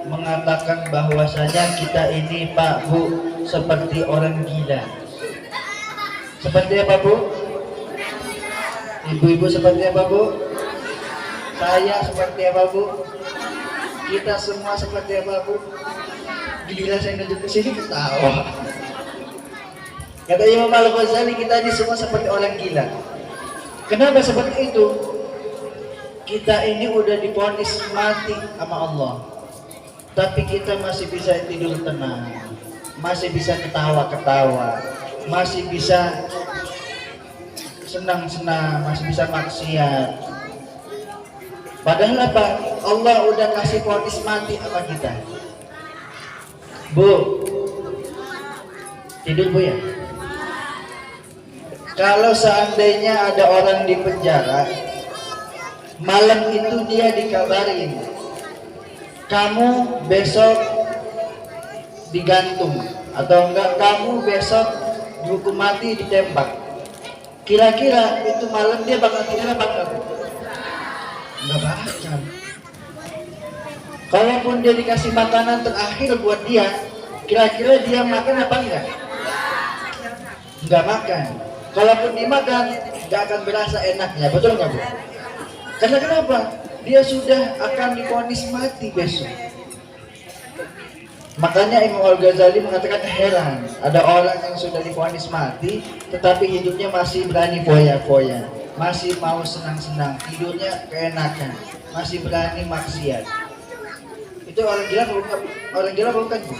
mengatakan bahwasanya kita ini Pak Bu seperti orang gila. Seperti apa Bu? Ibu-ibu seperti apa Bu? Saya seperti apa Bu? Kita semua seperti apa Bu? Gila saya nunjuk ke sini ketawa. Kata Imam Al-Ghazali, kita ini semua seperti orang gila. Kenapa seperti itu? Kita ini udah divonis mati sama Allah, tapi kita masih bisa tidur tenang, masih bisa ketawa-ketawa, masih bisa senang-senang, masih bisa maksiat. Padahal apa? Allah udah kasih vonis mati sama kita. Bu, tidur Bu ya? Kalau seandainya ada orang di penjara, malam itu dia dikabarin, kamu besok digantung, atau enggak kamu besok dihukum mati, ditembak. Kira-kira itu malam dia bakal tidur apa enggak? Enggak bakal. Kalaupun dia dikasih makanan terakhir buat dia, kira-kira dia makan apa enggak? Enggak makan. Kalaupun dimakan, enggak akan berasa enaknya, betul nggak Bu? Karena kenapa? Dia sudah akan divonis mati besok. Makanya Imam Al-Ghazali mengatakan heran, ada orang yang sudah divonis mati, tetapi hidupnya masih berani foya-foya, masih mau senang-senang, tidurnya keenakan, masih berani maksiat. Itu orang gila bukan? Orang gila bukan Bu?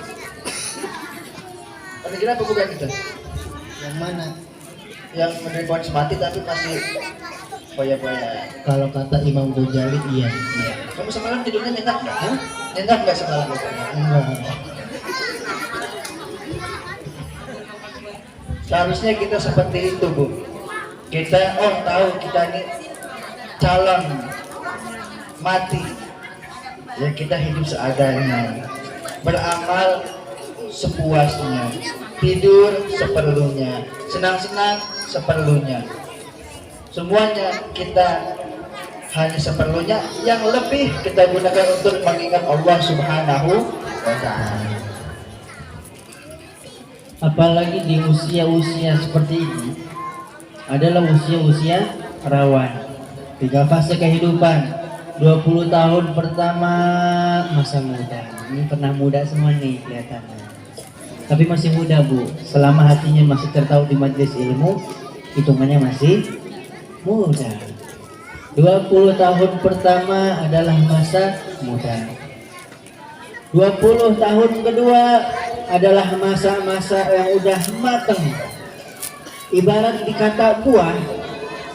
Orang gila bukan itu? Yang mana? Yang menerima vonis mati tapi masih foya-foya. Kalau kata Imam Ghazali iya. Kamu semalam tidurnya nyenyak nggak? Nyenyak nggak semalam? Enggak. Seharusnya kita seperti itu Bu. Kita tahu kita ini calon mati. Ya kita hidup seadanya, beramal sepuasnya, tidur seperlunya, senang-senang seperlunya. Semuanya kita hanya seperlunya, yang lebih kita gunakan untuk mengingat Allah Subhanahu wa Ta'ala. Apalagi di usia-usia seperti ini adalah usia-usia rawan. 3 fase kehidupan. 20 tahun pertama masa muda. Ini pernah muda semua nih kelihatannya. Tapi masih muda Bu. Selama hatinya masih tertaut di majelis ilmu, hitungannya masih muda. 20 tahun pertama adalah masa muda. 20 tahun kedua adalah masa-masa yang udah matang. Ibarat dikata buah,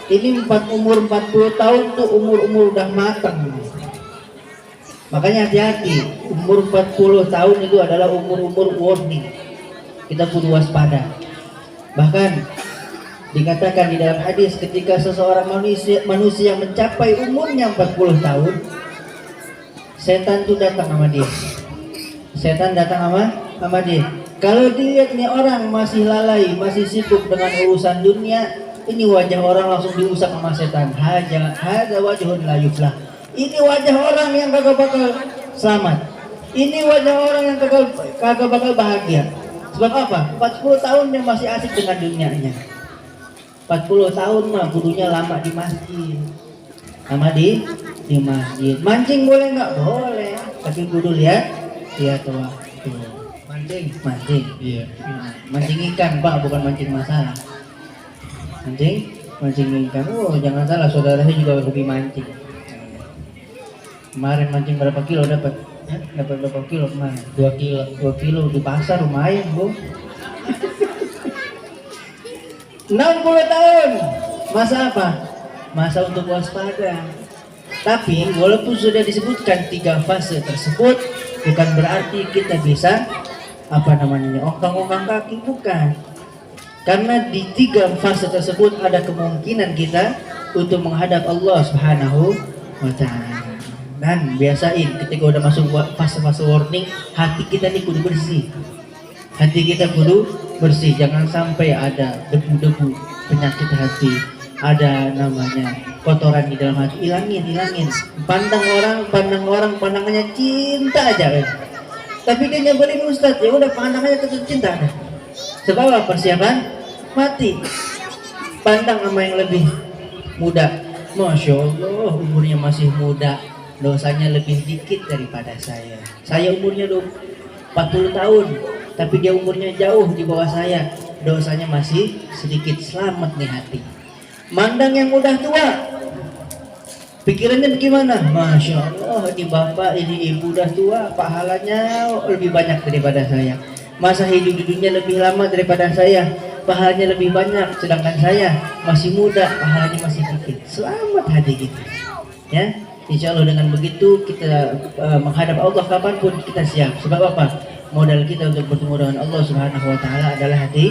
ini umur 40 tahun tuh umur udah matang. Makanya hati-hati, umur 40 tahun itu adalah umur warning. Kita perlu waspada. Bahkan dikatakan di dalam hadis, ketika seseorang manusia mencapai umurnya 40 tahun, setan tuh datang sama dia. Setan datang sama dia. Kalau dilihat nih orang masih lalai, masih sibuk dengan urusan dunia, ini wajah orang langsung diusap sama setan. Hada wajhun la yuflah. Ini wajah orang yang kagak bakal selamat. Ini wajah orang yang kagak bakal bahagia. Sebab apa? 40 tahun dia masih asik dengan dunianya. 40 tahun mah kudunya lama di masjid. Lama di masjid. Mancing boleh nggak? Boleh. Tapi kudu lihat waktu. Mancing. Iya. Mancing ikan Pak, bukan mancing masalah. Mancing ikan. Oh, jangan salah, saudara saya juga hobi mancing. Kemarin mancing berapa kilo dapat? Dapat berapa kilo kemarin? 2 kilo. 2 kilo di pasar lumayan, Bu. 60 tahun. Masa apa? Masa untuk waspada. Tapi walaupun sudah disebutkan 3 fase tersebut, bukan berarti kita bisa ongkang-ongkang kaki, bukan. Karena di 3 fase tersebut ada kemungkinan kita untuk menghadap Allah Subhanahu wa Ta'ala. Dan biasain ketika udah masuk fase-fase warning, hati kita nih kudu bersih. Hati kita kudu bersih, jangan sampai ada debu-debu penyakit hati, ada namanya kotoran di dalam hati. Ilangin. Pandang orang pandangannya cinta aja kan. Tapi dia nyebelin Ustadz, ya udah pandangannya tetap cinta ada. Sebab apa? Persiapan mati. Pandang sama yang lebih muda. Masya Allah, umurnya masih muda, dosanya lebih dikit daripada saya. Saya umurnya 40 tahun, tapi dia umurnya jauh di bawah saya, dosanya masih sedikit, selamat nih hati. Mandang yang udah tua, pikirannya bagaimana? Masya Allah, ini bapak, ini ibu udah tua, pahalanya lebih banyak daripada saya. Masa hidup di dunia lebih lama daripada saya, pahalanya lebih banyak, sedangkan saya masih muda, pahalanya masih sedikit. Selamat hati kita, ya. Insya Allah dengan begitu kita menghadap Allah kapanpun kita siap. Sebab apa? Modal kita untuk bertemu dengan Allah Subhanahu Wa Taala adalah hati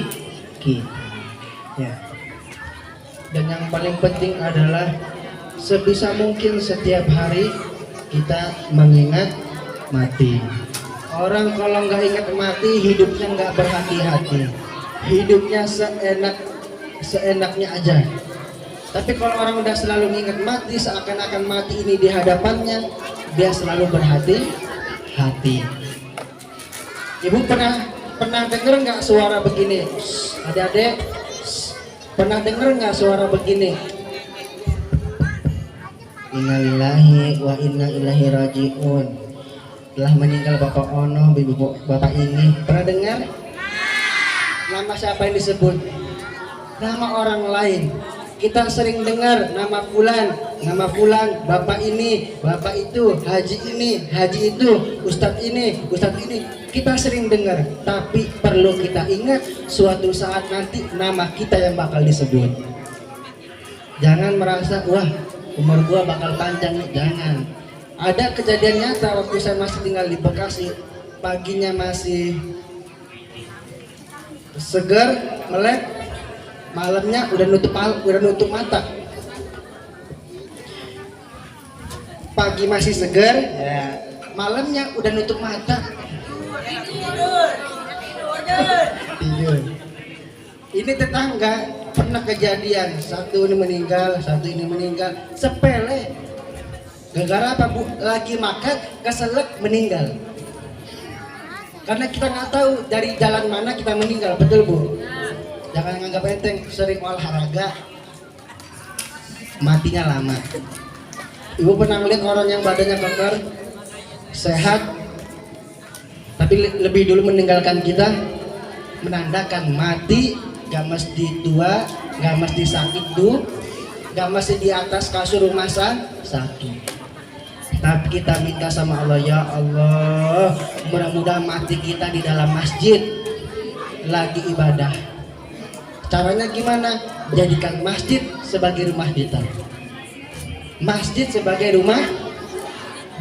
kita. Ya. Dan yang paling penting adalah sebisa mungkin setiap hari kita mengingat mati. Orang kalau nggak ingat mati, hidupnya nggak berhati-hati, hidupnya seenaknya aja. Tapi kalau orang udah selalu mengingat mati, seakan-akan mati ini di hadapannya, dia selalu berhati-hati. Ibu pernah dengar nggak suara begini? Adik-adik, pernah dengar nggak suara begini? Innalillahi wa inna ilaihi rajiun. Telah meninggal Bapak Ono, Bapak ini. Pernah dengar? Nama siapa yang disebut? Nama orang lain. Kita sering dengar nama fulan, Bapak ini, Bapak itu, Haji ini, Haji itu, Ustadz ini, Ustadz ini. Kita sering dengar, tapi perlu kita ingat suatu saat nanti nama kita yang bakal disebut. Jangan merasa, wah umur gua bakal panjang nih, jangan. Ada kejadian nyata waktu saya masih tinggal di Bekasi, paginya masih segar, melek, malamnya udah nutup mata. Pagi masih segar, ya, malamnya udah nutup mata. Tidur. Ini tetangga pernah kejadian, satu ini meninggal, sepele. Gara-gara apa Bu? Lagi makan, keselak meninggal. Karena kita nggak tahu dari jalan mana kita meninggal, betul Bu? Jangan nganggap enteng, sering olahraga matinya lama. Ibu pernah ngeliat orang yang badannya kekar, sehat, tapi lebih dulu meninggalkan kita, menandakan mati. Gak mesti tua, gak mesti sakit tuh, gak mesti di atas kasur rumah sakit. Tapi kita minta sama Allah, ya Allah, mudah-mudahan mati kita di dalam masjid lagi ibadah. Caranya gimana? Jadikan masjid sebagai rumah kita. Masjid sebagai rumah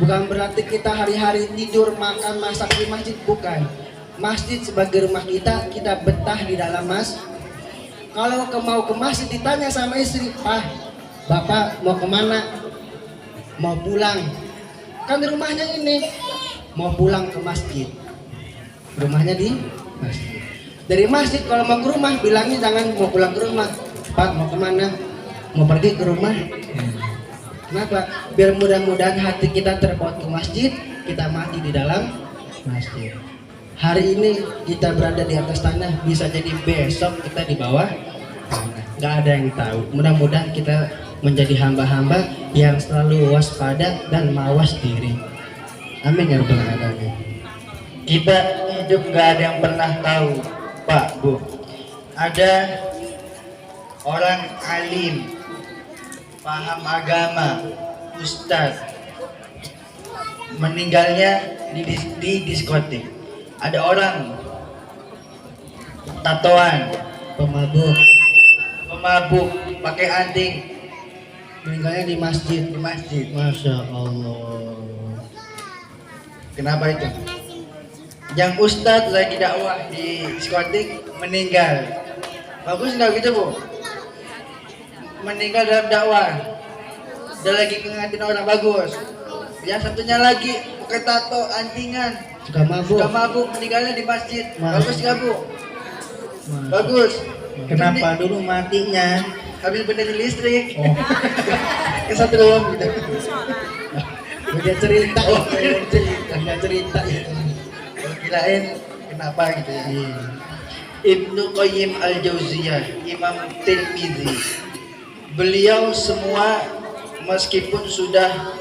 bukan berarti kita hari-hari tidur, makan, masak di masjid, bukan. Masjid sebagai rumah kita, kita betah di dalam Kalau mau ke masjid ditanya sama istri, Pak, Bapak mau kemana? Mau pulang. Kan di rumahnya ini, mau pulang ke masjid. Rumahnya di masjid. Dari masjid kalau mau ke rumah bilangnya jangan mau pulang ke rumah, Pak mau kemana? Mau pergi ke rumah. Kenapa? Biar mudah-mudahan hati kita terpaut ke masjid, kita mati di dalam masjid. Hari ini kita berada di atas tanah, bisa jadi besok kita di bawah tanah. Gak ada yang tahu. Mudah-mudahan kita menjadi hamba-hamba yang selalu waspada dan mawas diri. Amin ya rabbal alamin. Kita hidup gak ada yang pernah tahu, Pak, Bu. Ada orang alim, paham agama, ustadz, meninggalnya di diskotik. Ada orang tatoan, pemabuk, pakai anting, meninggalnya di masjid. Masya Allah. Kenapa itu? Yang ustadz lagi dakwah di diskotik meninggal. Bagus nggak gitu Bu? Meninggal dalam dakwah. Dia lagi ngingetin orang, bagus. Yang satunya lagi pakai tato, antingan, Suka mabuk, meninggalnya di masjid. Bagus nggak Bu? Bagus. Kenapa dulu matinya? Habis benerin listrik. Oh. Kesetrum gitu. Dia cerita, dia cerita. Kirain kenapa gitu ya. Ibnu Qayyim Al-Jauziyah, Imam Tirmidzi. Beliau semua meskipun sudah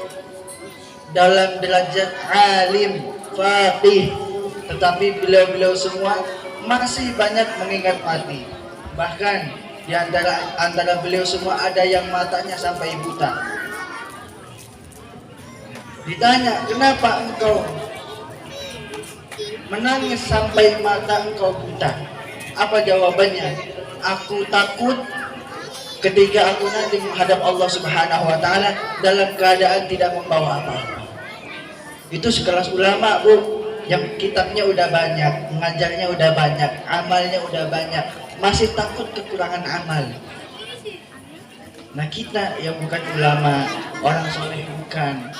dalam derajat alim, faqih, tetapi beliau-beliau semua masih banyak mengingat mati. Bahkan di antara beliau semua ada yang matanya sampai buta. Ditanya, kenapa engkau menangis sampai mata engkau buta? Apa jawabannya? Aku takut ketika aku nanti menghadap Allah Subhanahu wa Ta'ala dalam keadaan tidak membawa apa-apa. Itu sekelas ulama, Bu, yang kitabnya udah banyak, mengajarnya udah banyak, amalnya udah banyak, masih takut kekurangan amal. Nah, kita yang bukan ulama, orang soleh bukan,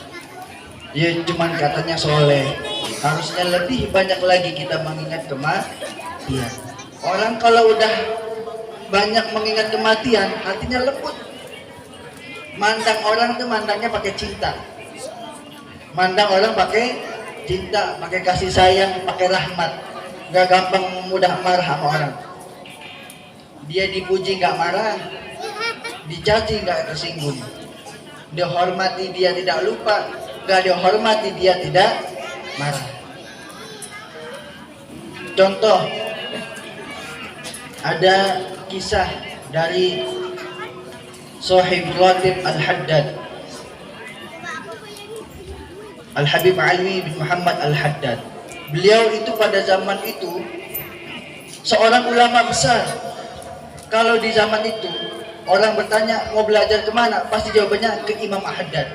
ya cuman katanya soleh, harusnya lebih banyak lagi kita mengingat kematian. Orang kalau udah banyak mengingat kematian, hatinya lembut. Mandang orang tuh mandangnya pakai cinta. Mandang orang pakai cinta, pakai kasih sayang, pakai rahmat. Gak gampang mudah marah sama orang. Dia dipuji gak marah, dicaci gak tersinggung. Dihormati dia tidak lupa, gak dihormati dia tidak marah. Contoh, ada kisah dari Sahib Ratib Al-Haddad, Al-Habib Ali bin Muhammad Al-Haddad. Beliau itu pada zaman itu seorang ulama besar. Kalau di zaman itu orang bertanya mau belajar kemana, pasti jawabannya ke Imam Haddad.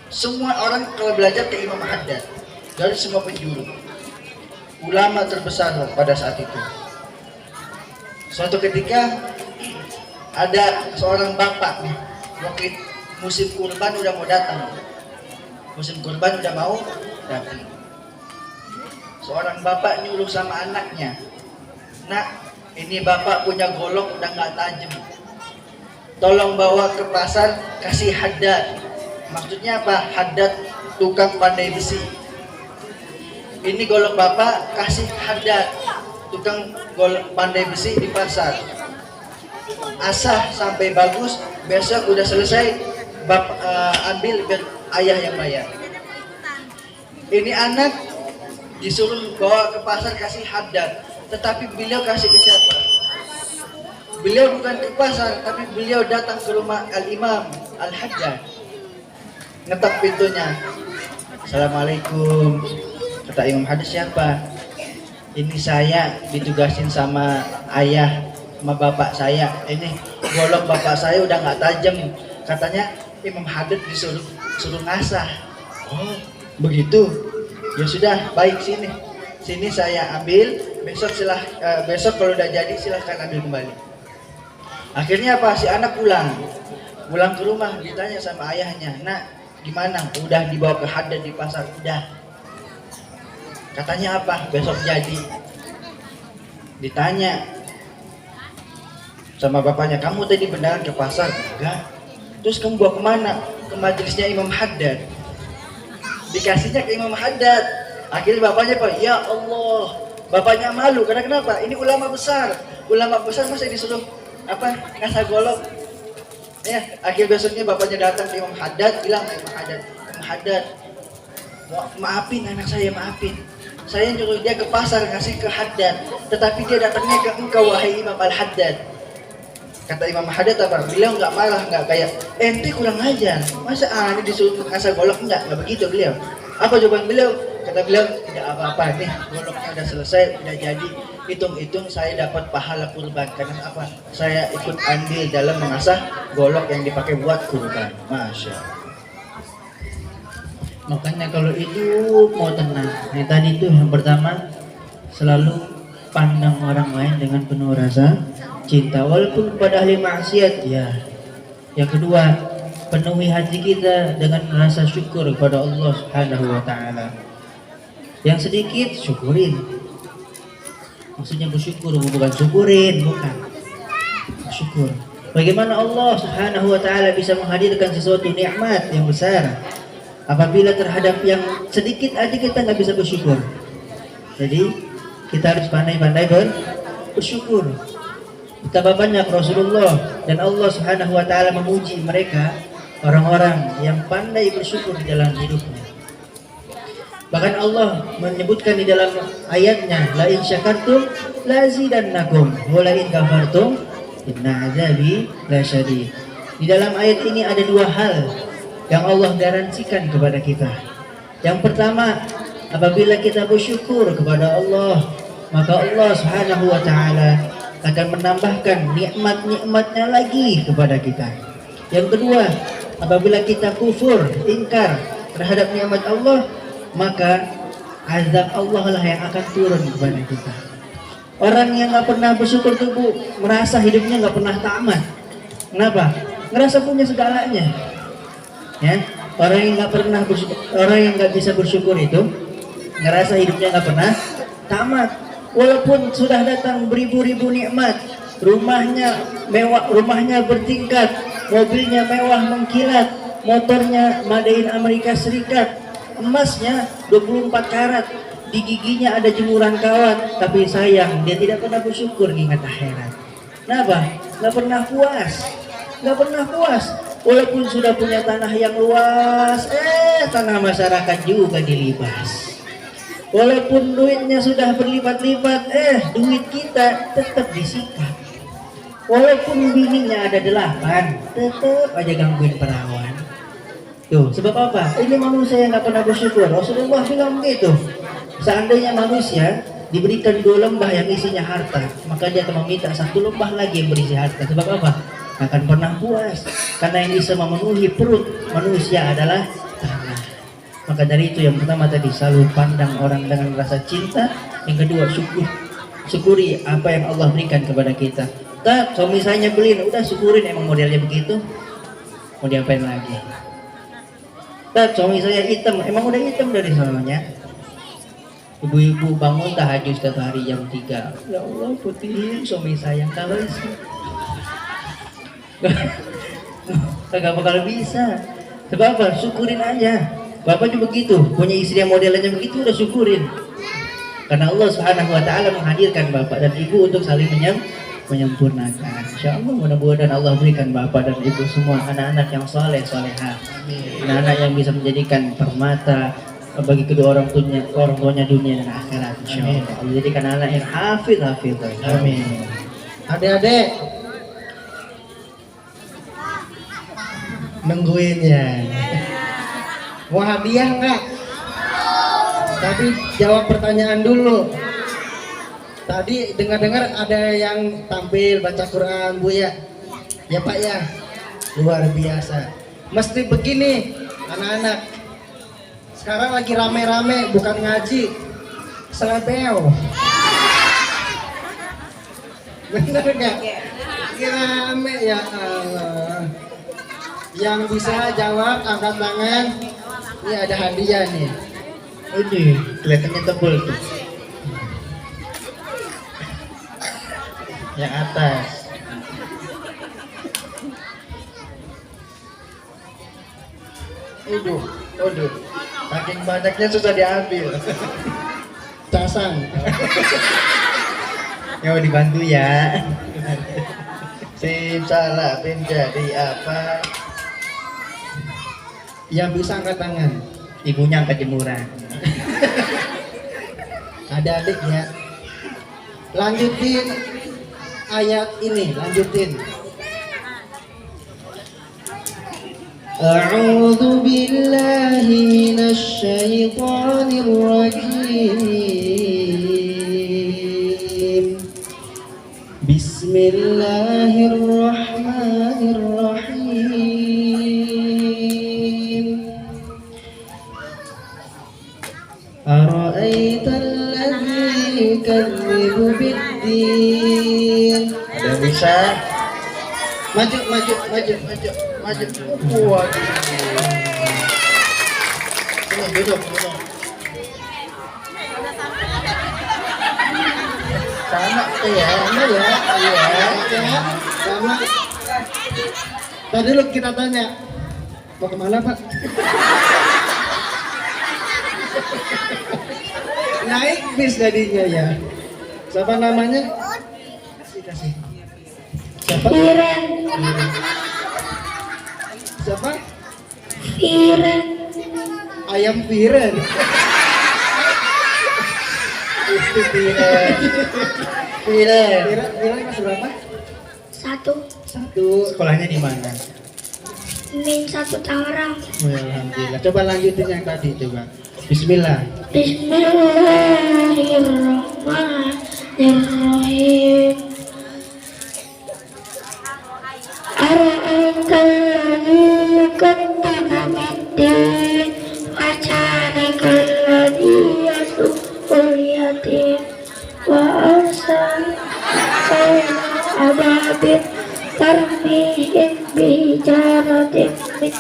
Semua orang kalau belajar ke Imam Haddad dari semua penjuru. Ulama terbesar pada saat itu. Suatu ketika ada seorang bapak nih, waktu musim kurban udah mau datang. Musim kurban udah mau datang. Seorang bapak nyuruh sama anaknya, "Nak, ini bapak punya golok udah nggak tajam. Tolong bawa ke pasar, kasih Haddad." Maksudnya apa? Haddad tukang pandai besi. Ini golok bapak kasih Haddad, tukang pandai besi di pasar. Asah sampai bagus, besok udah selesai, bapak ambil biar ayah yang bayar. Ini anak disuruh bawa ke pasar kasih Haddad, tetapi beliau kasih ke siapa? Beliau bukan ke pasar, tapi beliau datang ke rumah Al-Imam Al-Haddad. Ngetok pintunya. "Assalamualaikum." Kata Imam Haddad, "Siapa?" "Ini saya ditugasin sama ayah, sama bapak saya. Ini golok bapak saya udah nggak tajam. Katanya Imam Haddad suruh ngasah." "Oh, begitu? Ya sudah, baik, sini saya ambil. Besok kalau udah jadi silahkan ambil kembali." Akhirnya apa? Si anak pulang ke rumah, ditanya sama ayahnya, "Nak, gimana? Udah dibawa ke Haddad di pasar?" "Udah." Katanya apa? "Besok jadi." Ditanya sama bapaknya, "Kamu tadi beneran ke pasar?" "Enggak." "Terus kamu bawa kemana?" "Ke majelisnya Imam Haddad." Dikasihnya ke Imam Haddad. Akhirnya bapaknya apa? Ya Allah, bapaknya malu. Karena kenapa? Ini ulama besar masa disuruh ngasah golok. Ya, akhir besoknya bapaknya datang ke Imam Haddad, bilang ke Imam Haddad, maafin anak saya, maafin. Saya nyuruh dia ke pasar ngasih ke Haddad, tetapi dia datangnya ke engkau, wahai Imam Al-Haddad. Kata Imam Haddad apa? Beliau nggak marah, nggak kayak ente kurang ajar. Masa ini disuruh ngasah golok? Nggak begitu beliau. Apa jawaban beliau? Kata beliau, tidak apa-apa nih, goloknya udah selesai, udah jadi. Hitung-hitung saya dapat pahala kurban. Karena apa? Saya ikut andil dalam mengasah golok yang dipakai buat kurban. Masya Allah. Makanya kalau hidup mau tenang, yang tadi itu yang pertama, selalu pandang orang lain dengan penuh rasa cinta, walaupun kepada ahli maksiat ya. Yang kedua, penuhi hati kita dengan rasa syukur kepada Allah Subhanahu wa Ta'ala. Yang sedikit syukurin, maksudnya bersyukur, bukan syukurin, bukan bersyukur. Bagaimana Allah Subhanahu wa Ta'ala bisa menghadirkan sesuatu nikmat yang besar apabila terhadap yang sedikit aja kita nggak bisa bersyukur. Jadi kita harus pandai-pandai bersyukur. Betapa banyak Rasulullah dan Allah Subhanahu wa Ta'ala memuji mereka, orang-orang yang pandai bersyukur di dalam hidupnya. Bahkan Allah menyebutkan di dalam ayatnya, la in syakartum lazidannakum wa la in kafartum inna azabi lasyadid. Di dalam ayat ini ada dua hal yang Allah garansikan kepada kita. Yang pertama, apabila kita bersyukur kepada Allah, maka Allah Subhanahu wa taala akan menambahkan nikmat-nikmatnya lagi kepada kita. Yang kedua, apabila kita kufur, ingkar terhadap nikmat Allah, maka azab Allah lah yang akan turun kepada kita. Orang yang nggak pernah bersyukur itu Bu, merasa hidupnya nggak pernah tamat. Kenapa? Ngerasa punya segalanya. Ya, orang yang nggak pernah bersyukur, orang yang nggak bisa bersyukur itu ngerasa hidupnya nggak pernah tamat. Walaupun sudah datang beribu-ribu nikmat, rumahnya mewah, rumahnya bertingkat, mobilnya mewah mengkilat, motornya made in Amerika Serikat, emasnya 24 karat, di giginya ada jemuran kawat, tapi sayang dia tidak pernah bersyukur ingat akhirat. Kenapa? Nggak pernah puas, nggak pernah puas. Walaupun sudah punya tanah yang luas, tanah masyarakat juga dilibas. Walaupun duitnya sudah berlipat-lipat, duit kita tetap disikat. Walaupun bininya ada 8, tetap aja gangguin perawan. Tuh, sebab apa? Ini manusia yang nggak pernah bersyukur. Rasulullah bilang begitu. Seandainya manusia diberikan 2 lembah yang isinya harta, maka dia akan meminta 1 lembah lagi yang berisi harta. Sebab apa? Akan pernah puas. Karena yang bisa memenuhi perut manusia adalah tanah. Maka dari itu yang pertama tadi, selalu pandang orang dengan rasa cinta. Yang kedua, syukuri apa yang Allah berikan kepada kita. Tak, suami saya nyebelin, udah syukurin, emang modelnya begitu. Mau diapain lagi? Tak, suami saya hitam, emang udah hitam dari sononya. Ibu-ibu bangun tahajud setiap hari jam 3. Ya Allah, putihin suami saya kalau kagak bakal bisa. Sebab apa? Syukurin aja. Bapak juga begitu, punya istri yang modelnya begitu, udah syukurin. Karena Allah Subhanahu wa taala menghadirkan bapak dan ibu untuk saling menyempurnakan. Insyaallah mudah-mudahan Allah berikan bapak dan ibu semua anak-anak yang saleh salehah. Anak-anak yang bisa menjadikan permata bagi kedua orang tuanya dunia dan akhirat. Insyaallah. Allah jadikan anak yang hafid. Amin. Adik-adik nungguin ya. Mau hadiah enggak? Tapi jawab pertanyaan dulu. Tadi dengar-dengar ada yang tampil baca Quran Bu ya? Ya Pak ya? Luar biasa. Mesti begini anak-anak. Sekarang lagi rame-rame bukan ngaji, selebeo. Bener nggak? Lagi rame ya Allah. Yang bisa jawab angkat tangan. Ini ada hadiah nih. Ini kelihatannya tebel tuh. Yang atas. Aduh. Saking banyaknya susah diambil. Casan. Ya dibantu ya. Salah jadi apa? Yang bisa angkat tangan. Ibunya angkat jemuran. Ada adik ya. Lanjutin ayat ini, lanjutin. A'udzu billahi minasy syaithanir rajim. Bismillahirrahmanirrahim. Ara'aital ladzi yukadzibu bid-din. Ada bisa? Maju. Waduh. Sini duduk. Sama ya. Sama. Tadi lu kita tanya, mau kemana Pak? Naik bis jadinya ya. Siapa namanya? Kasih. Siapa? Siapa? Firen. Ayam Firen. itu Piren. Piren. Piren kelas berapa? 1 Sekolahnya di mana? min 1 Tangerang. Oh, ya, alhamdulillah. Coba lanjutin yang tadi coba. Bismillah. Bismillahirrahmanirrahim. Ara'aikal ladzi kadzdzaba bid-din wa tarikal ladzi yasuqul yatim wa arsalna ababil tarmihim bihijaratin min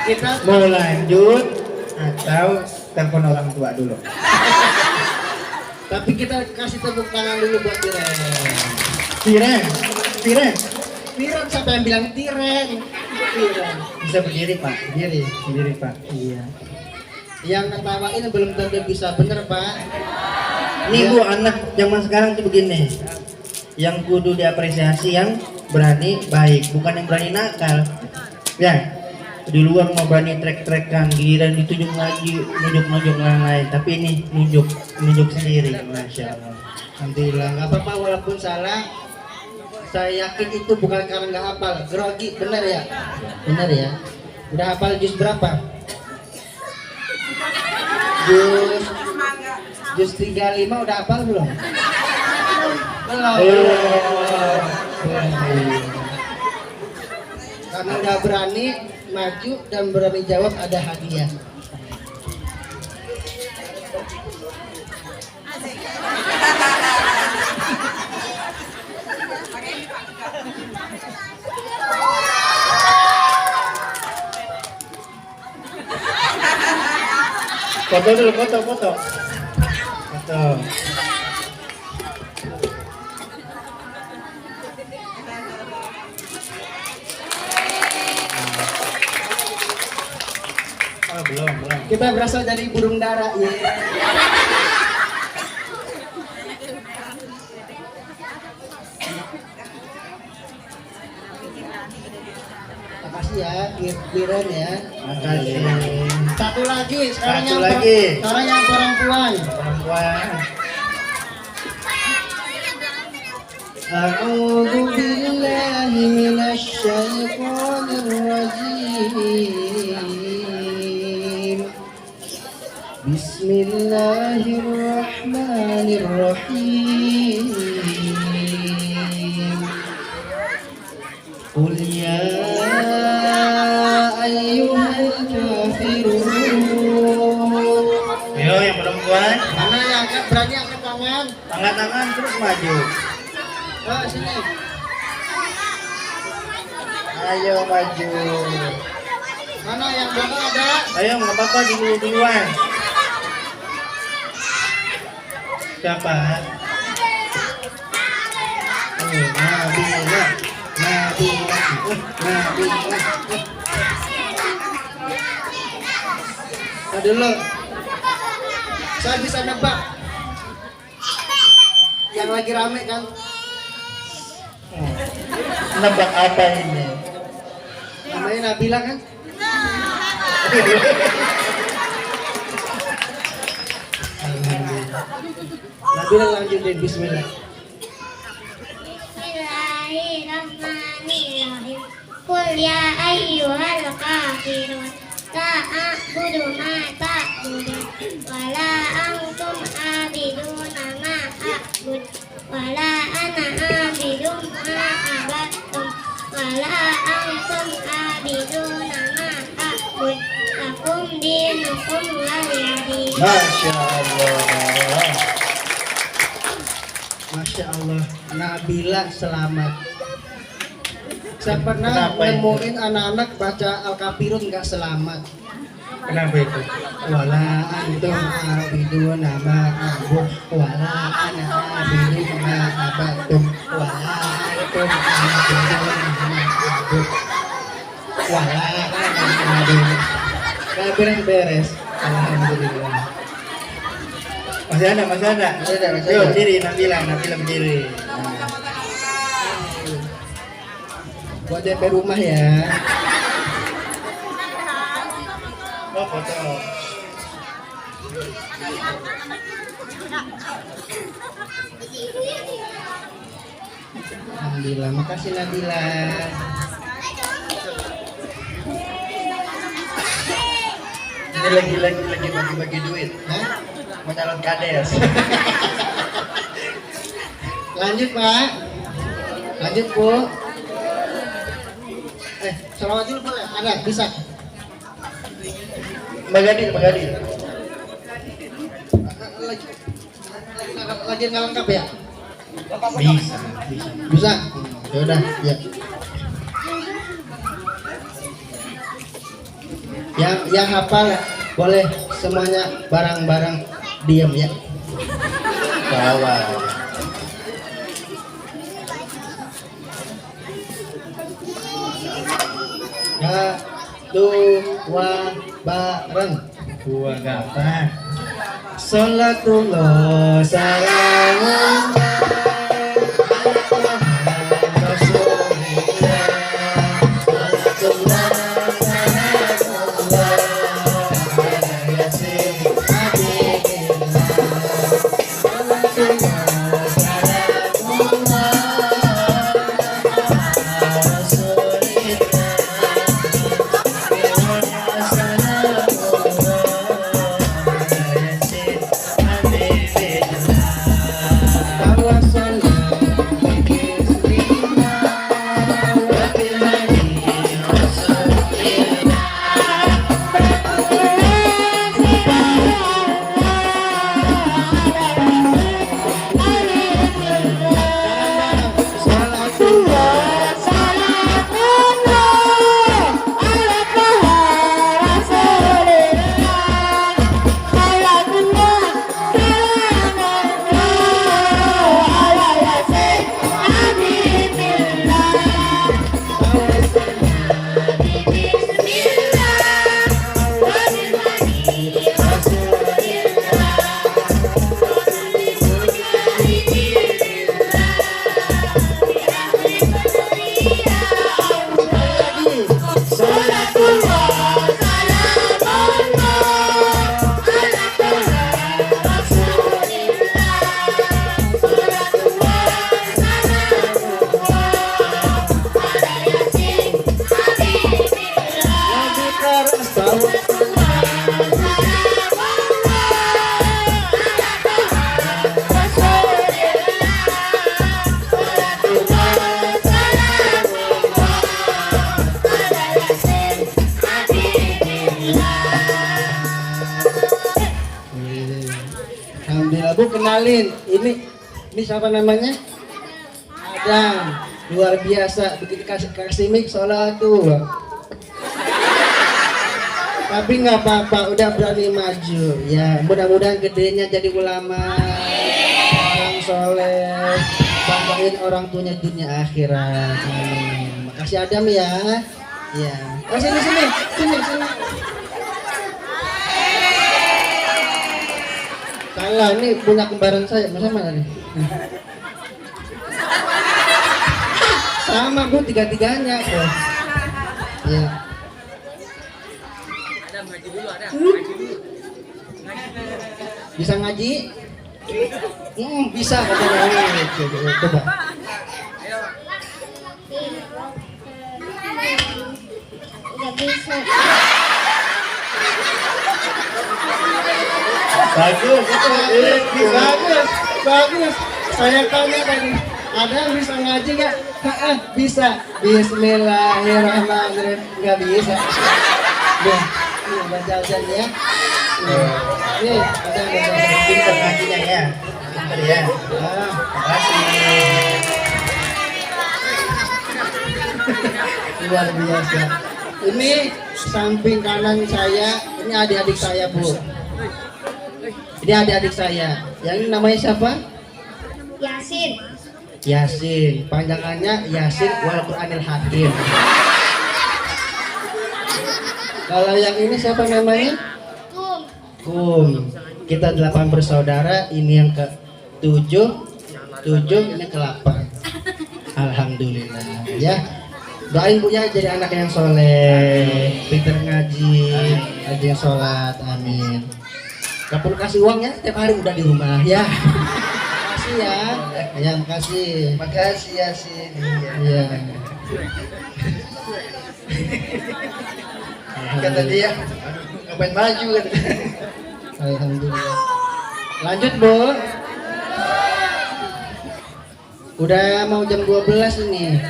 Kita mau lanjut atau telepon orang tua dulu? Tapi kita kasih tepuk tangan dulu buat Tiren. Tiren. Siapa yang bilang Tiren? Tiren. Bisa berdiri Pak, berdiri Pak. Iya. Yang ngetawain belum tentu bisa bener Pak. Ini Bu, anak zaman sekarang tuh begini. Yang kudu diapresiasi yang berani baik, bukan yang berani nakal. Ya, di luar mau berani trek-trekan, giliran ditunjuk lagi, nunjuk-nunjuk lain-lain. Tapi ini nunjuk sendiri, masya Allah. Alhamdulillah, nggak apa-apa walaupun salah. Saya yakin itu bukan karena nggak hafal. Grogi, benar ya? Benar ya? Udah hafal juz berapa? Juz 35 udah hafal belum? Belum. Karena udah berani maju dan berani jawab, ada hadiah. Foto dulu, foto. Oh, belum. Kita berasal dari burung dara. Ya. Makasih ya, Piren ya. Makasih. Satu lagi, sekarang Satu yang lagi. Sekarang yang perempuan. A'udzu billahi minasy syaithanir rajim. Bismillahirrahmanirrahim. Qul ya ayyuhal kafirun. Ayo yang perempuan, Mana yang angkat, berani angkat tangan? angkat tangan terus maju. Oh, sini. Ayo maju. Mana yang belakang ada? Ayo nggak apa-apa duluan. Siapa? Oh, Nabila. Nah, dulu. Saya bisa nebak. Yang lagi rame kan? Nebak apa ini? Namanya Nabila kan? Alhamdulillah. Nabila lanjutin bismillah. Bismillahirrahmanirrahim. Qul ya ayyuhal kafirun la a'budu ma ta'budun wa la antum 'abiduna ma a'bud wa la ana 'abidun ma abattum wa la antum 'abiduna ma a'bud lakum dinukum waliyadin. Masya Allah. Masya Allah, Nabila selamat. Saya pernah Kenapa itu? nemuin anak-anak baca Al-Kafirun nggak selamat. Kenapa itu? Wala antum abidun nama abud wala ana abidun ma abatum wala antum abidun nama abud. Wala, nggak beres-beres. Alhamdulillah. Masih ada. Masih ada. Yuk, berdiri, Nabila berdiri. Nah. Buat DP rumah ya. Oh, foto. Alhamdulillah, makasih Nabila. Ini lagi bagi duit, mau calon kades. Lanjut Pak, lanjut Bu. Salawat dulu boleh? Ada, bisa. Mbak Gadil. Lagi nggak lengkap ya? Bisa. Ya udah, ya. Yang hafal boleh semuanya barang-barang diam ya. Bawa. Dua bareng. Dua gampang. Salatullah salamullah Alhamdulillah Bu, kenalin ini siapa namanya? Adam, luar biasa begitu kasih mic sholat tuh. Tapi nggak apa-apa, udah berani maju ya. Mudah-mudahan gedenya jadi ulama, orang soleh, banggain orang tuanya dunia akhirat. Makasih Adam ya. Ya. Oh, sini. Salah, ini punya kembaran saya, masa mana nih? Sama Bu, tiga-tiganya. Ya. Bisa ngaji? Bisa katanya. Coba. Nggak bisa. Bagus. Saya tanya tadi, ada yang bisa ngaji nggak? Bisa. Bismillahirrahmanirrahim. Nggak bisa. Nih, baca ya. Nih, ada pintar ngajinya ya. Pintar ya. Makasih. Luar biasa. Ini samping kanan saya, ini adik-adik saya Bu. Ini adik-adik saya. Yang ini namanya siapa? Yasin. Panjangannya Yasin wal Qur'anil Hakim. Kalau yang ini siapa namanya? Kum. Kita 8 bersaudara, ini yang ke-7, ini ke-8. Alhamdulillah ya. Doain Bu ya jadi anak yang soleh, pintar ngaji, rajin sholat, amin. Gak perlu kasih uang ya, setiap hari udah di rumah ya. Makasih ya. Ya makasih. Makasih ya sih. Iya. Kata dia, ngapain maju kan? Alhamdulillah. Lanjut Bu. Udah mau jam 12 ini.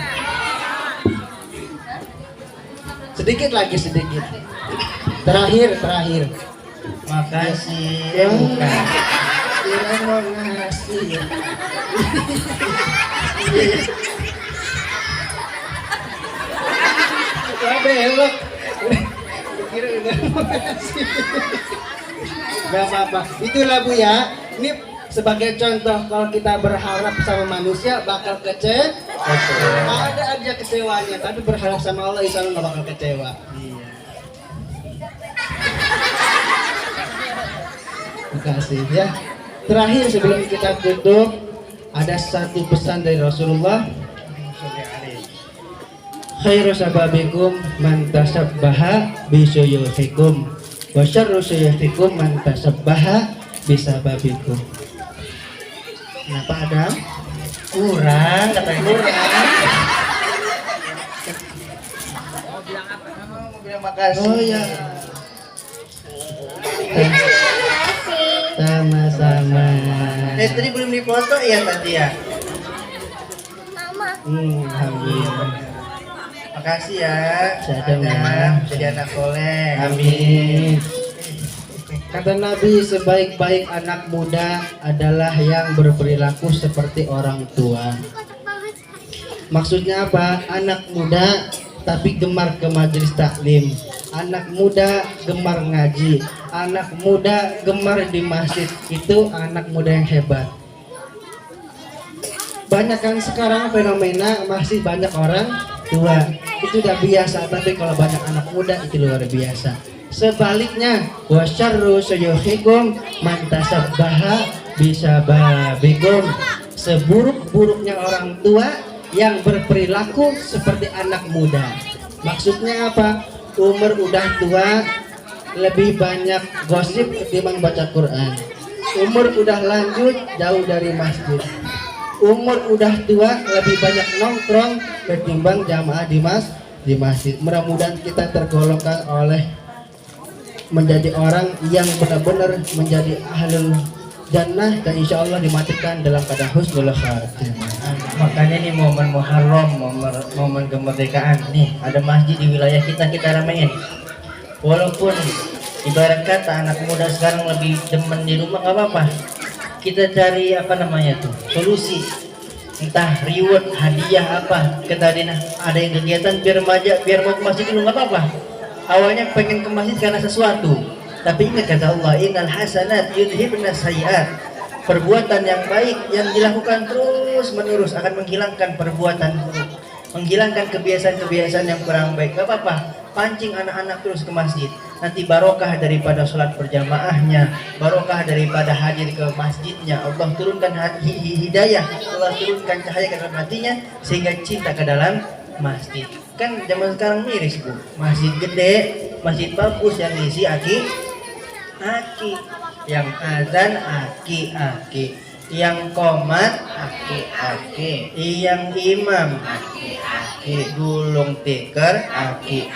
Sedikit lagi sedikit. Terakhir. Makasih. Ya bukan. Kira mau ngasih. Wah belok. Kira udah mau ngasih. Gak apa-apa. Itulah Bu ya. Ini sebagai contoh kalau kita berharap sama manusia bakal kecewa. Ada aja kecewanya, tapi berharap sama Allah insya Allah gak bakal kecewa. Iya. Terima kasih ya. Terakhir sebelum kita tutup, ada satu pesan dari Rasulullah. Khairu sababikum man tasabbaha bisuyuhikum wa syarru suyuhikum man tasabbaha bisababikum. Kenapa ada? Kurang, katanya kurang. Mau bilang makasih. Oh ya. Sama-sama. Tadi belum dipoto ya tadi ya? Alhamdulillah. Makasih ya. Jadi anak soleh. Amin. Kata Nabi, sebaik-baik anak muda adalah yang berperilaku seperti orang tua. Maksudnya apa? Anak muda tapi gemar ke majelis taklim. Anak muda gemar ngaji. Anak muda gemar di masjid. Itu anak muda yang hebat. Banyak kan sekarang fenomena masih banyak orang tua. Itu udah biasa, tapi kalau banyak anak muda itu luar biasa. Sebaliknya, wasyarru suyuhikum man tasabbaha bisababikum. Seburuk-buruknya orang tua yang berperilaku seperti anak muda. Maksudnya apa? Umur udah tua lebih banyak gosip ketimbang baca Quran. Umur udah lanjut jauh dari masjid. Umur udah tua lebih banyak nongkrong ketimbang jamaah di masjid. Mudah-mudahan kita tergolongkan oleh menjadi orang yang benar-benar menjadi ahlul jannah dan insya Allah dimatikan dalam keadaan husnul khatimah. Makanya nih momen Muharram, momen kemerdekaan nih, ada masjid di wilayah kita ramein. Walaupun ibarat kata anak muda sekarang lebih demen di rumah, nggak apa-apa. Kita cari apa namanya tuh solusi, entah reward, hadiah apa. Kita ada yang kegiatan biar mau ke masjid dulu, nggak apa-apa. Awalnya pengen ke masjid karena sesuatu, tapi ingat kata Allah, innal hasanat yudhibna sayyi'at. Perbuatan yang baik yang dilakukan terus menerus akan menghilangkan perbuatan buruk, menghilangkan kebiasaan-kebiasaan yang kurang baik. Gak apa-apa, pancing anak-anak terus ke masjid. Nanti barokah daripada sholat berjamaahnya, barokah daripada hadir ke masjidnya. Allah turunkan hidayah, Allah turunkan cahaya ke dalam hatinya sehingga cinta ke dalam masjid. Kan zaman sekarang miris Bu, masjid gede, masjid bagus yang diisi aki, yang azan aki, yang qomat aki, yang imam aki, gulung tikar aki,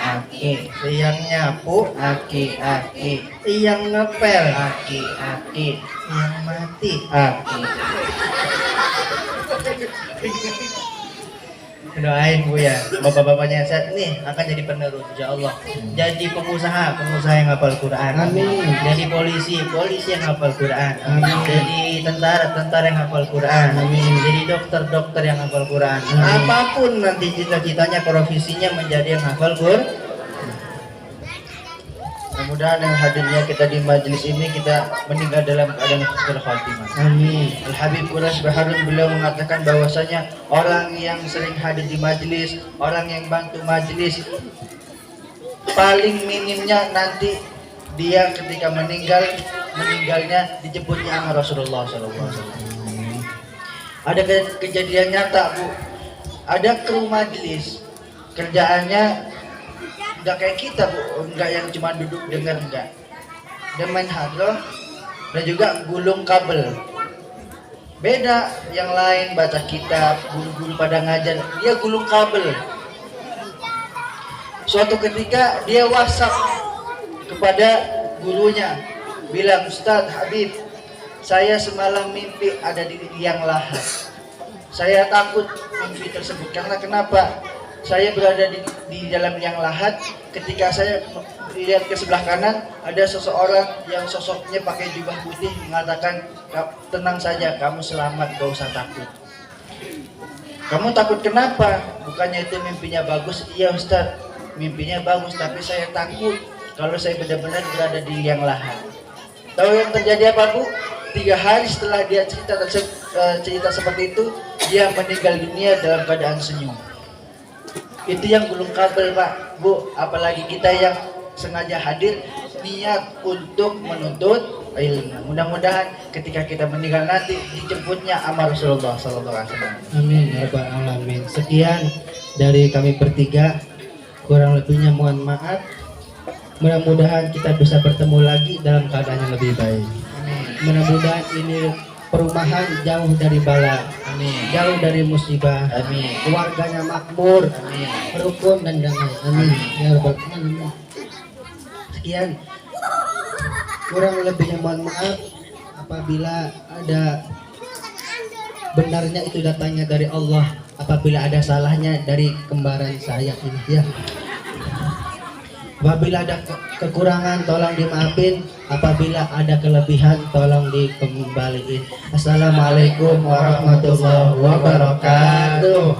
yang nyapu aki, yang ngepel aki, yang mati aki. Doain Bu ya, bapak-bapaknya saat ini akan jadi penerus insya Allah. Jadi pengusaha yang hafal Quran. Amin. Jadi polisi yang hafal Quran. Amin. Jadi tentara yang hafal Quran. Amin. Jadi dokter yang hafal Quran. Amin. Apapun nanti cita-citanya, profesinya menjadi yang hafal Quran. Mudah-mudahan yang hadirnya kita di majelis ini kita meninggal dalam keadaan husnul khatimah. Amin. Al-Habib Quraisy Baharun beliau mengatakan bahwasanya orang yang sering hadir di majelis, orang yang bantu majelis paling minimnya nanti dia ketika meninggalnya dijemputnya sama Rasulullah SAW. Ada kejadian nyata, Bu. Ada kru majelis, kerjaannya nggak kayak kita, Bu, nggak yang cuma duduk dengar, enggak. Dia main hadroh dan juga gulung kabel. Beda yang lain baca kitab, guru-guru pada ngajar, dia gulung kabel. Suatu ketika dia WhatsApp kepada gurunya, bilang, Ustadz Habib, saya semalam mimpi ada di liang lahat. Saya takut mimpi tersebut karena kenapa? Saya berada di dalam liang lahat. Ketika saya lihat ke sebelah kanan, ada seseorang yang sosoknya pakai jubah putih mengatakan, tenang saja, kamu selamat, gak usah takut. Kamu takut kenapa? Bukannya itu mimpinya bagus? Iya Ustadz, mimpinya bagus, tapi saya takut kalau saya benar-benar berada di liang lahat. Tahu yang terjadi apa, Bu? 3 hari setelah dia cerita seperti itu, dia meninggal dunia dalam keadaan senyum. Itu yang gulung kabel, Pak, Bu. Apalagi kita yang sengaja hadir niat untuk menuntut ilmu. Mudah-mudahan ketika kita meninggal nanti dijemputnya sama Rasulullah SAW. Amin ya rabbal alamin. Sekian dari kami bertiga, kurang lebihnya mohon maaf. Mudah-mudahan kita bisa bertemu lagi dalam keadaan yang lebih baik. Mudah-mudahan ini perumahan jauh dari bala, amin. Jauh dari musibah, amin. Keluarganya makmur, amin. Rukun dan damai, amin. Ya rabbal alamin. Sekian, kurang lebihnya mohon maaf apabila ada benarnya itu datangnya dari Allah, apabila ada salahnya dari kembaran saya ini, ya. Apabila ada kekurangan tolong dimaafin, apabila ada kelebihan tolong dikembaliin. Assalamualaikum warahmatullahi wabarakatuh.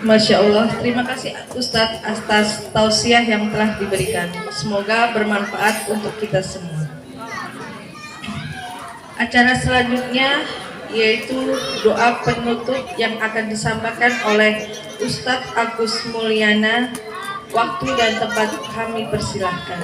Masya Allah, terima kasih Ustadz atas tausiah yang telah diberikan. Semoga bermanfaat untuk kita semua. Acara selanjutnya yaitu doa penutup yang akan disampaikan oleh Ustadz Agus Mulyana. Waktu dan tempat kami persilahkan.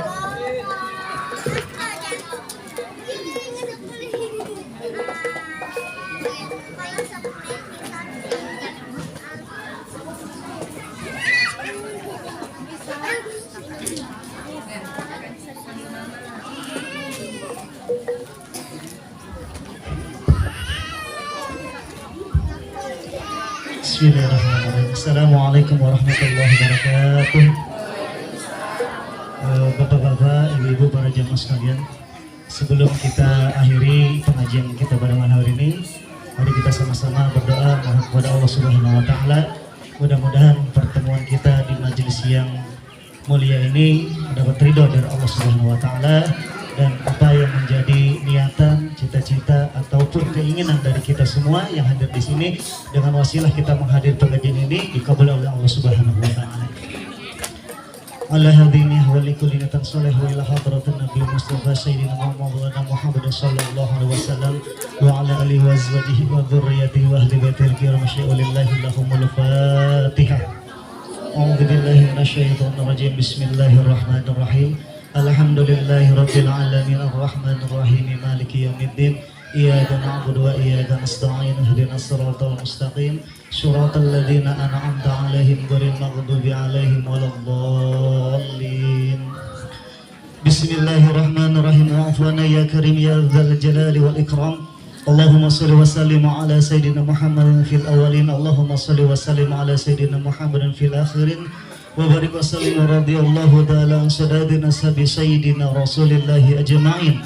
Bismillahirrahmanirrahim. Assalamualaikum warahmatullahi wabarakatuh. Bapak-bapak, ibu-ibu, para jamaah sekalian, sebelum kita akhiri pengajian kita pada malam hari ini, mari kita sama-sama berdoa mohon kepada Allah Subhanahu wa taala. Mudah-mudahan pertemuan kita di majelis yang mulia ini dapat ridho dari Allah Subhanahu wa taala, dan apa yang menjadi niatan, cita-cita ataupun keinginan dari kita semua yang hadir di sini dengan wasilah kita menghadir pengajian ini dikabul oleh Allah Subhanahu wa taala. Ala hadini wa likulli niatan salih wa ila hadratin Nabi Mustafa Sayyidina Muhammad sallallahu alaihi wasallam wa ala alihi wa azwajihi wa dzurriyyatihi wa ahli baitihi kiram syai'ulillahi lahumul Fatihah. A'udzu billahi minasyaitonir rajim. Bismillahirrahmanirrahim. Alhamdulillahi rabbil alamin arrahmanir rahim maliki yaumiddin. Iyyaka na'budu wa iyyaka nasta'in ihdinas siratal mustaqim siratal ladzina an'amta 'alaihim ghairil maghdubi 'alaihim waladdallin. Bismillahirrahmanirrahim. Afwana ya karim ya dzal jalali wal ikram. Allahumma shalli wa sallim ala sayyidina Muhammadin fil awwalin. Allahumma shalli wa sallim ala sayyidina Muhammadin fil akhirin. Wa barik wa sallim radhiyallahu ta'ala an sadadina sabi sayyidina Rasulillahi ajma'in.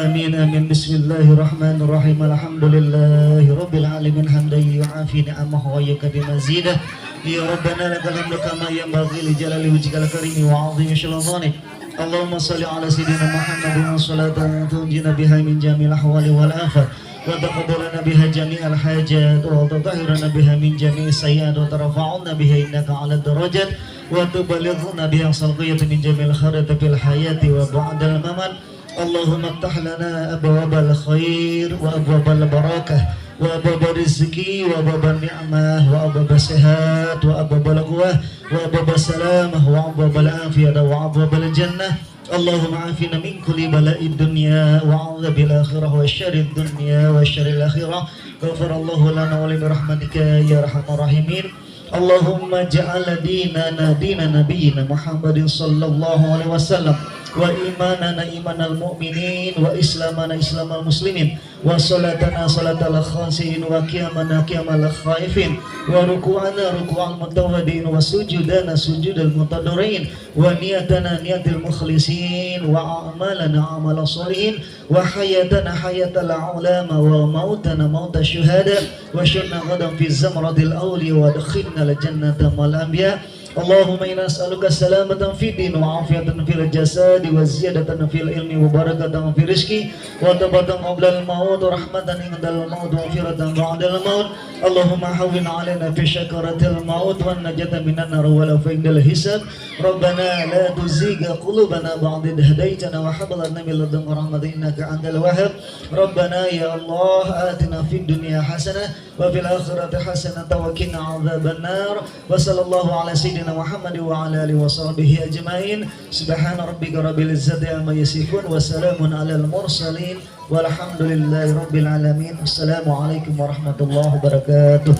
Amin amin. Bismillahirrahmanirrahim. Alhamdulillahi rabbil alamin hamdan yu'afi ni'amahu wa yukabi mazidah Ya Rabbana lakal hamdu kama yanbaghi li jalali wajhikal karim wa 'azimi sultanik. Allahumma salli ala sayyidina Muhammadin salatan tunjina biha min jami'il ahwali wal afat wa taqabbalana biha jami'al hajat wa tutahhirana biha min jami'is sayyi'at wa tarfa'una biha innaka 'ala darajat wa tuballighuna biha salqiyat min jami'il khairat fil hayati wa ba'dal mamat. Allahumma iftah lana abwabal khair wa abwabal barakah wa abwabal rizki wa abwabal ni'mah wa abwabal sehat wa abwabal quwwah wa abwabal salamah wa abwabal afiyah wa abwabal jannah. Allahumma afina min kulli bala'id dunya wa adzabil akhirah wa syarrid dunya wa syarril akhirah. Ghafarallahu lana wa li rahmatika ya arhamar rahimin. Allahumma ja'al dinana dina nabiyyina Muhammadin sallallahu alaihi wasallam wa imanana imanal mu'minin wa islamana islamal muslimin wa salatana salatal khasiin wa qiyamana qiyamal khaifin wa ruku'ana ruku'al mutawaddin wa sujudana sujudal mutadorrin wa niyatana niyatil mukhlisin wa a'malana amal sholihin wa hayatana hayatal ulama wa mautana mautas syuhada wa syunna ghadan fi zamradil awliya wa adkhilna al jannata mal anbiya. Allahumma inna nas'aluka salamatan fid din wa afiyatan fil jasad wa ziyadatan fil ilmi wa barakatan fil rizqi wa tabatan qabla al maut wa rahmatan indal maut wa firatan ba'da al maut. Allahumma hawwin 'alaina fi syakaratil maut wa najata minan nar wa la fa'indal hisab. Rabbana la tuzigh qulubana ba'da idh hadaytana wa hab lana min ladunka rahmatan innaka antal wahhab. Rabbana ya Allah atina fid dunya hasanah wa fil akhirati hasanah wa qina 'adzaban nar. Wa sallallahu ala sayyidina Muhammad wa ala alihi wa sahbihi ajma'in. Subhana rabbika rabbil izzati amma yasifun wa salamun alal mursalin walhamdulillahi rabbil alamin. Assalamualaikum warahmatullahi wabarakatuh.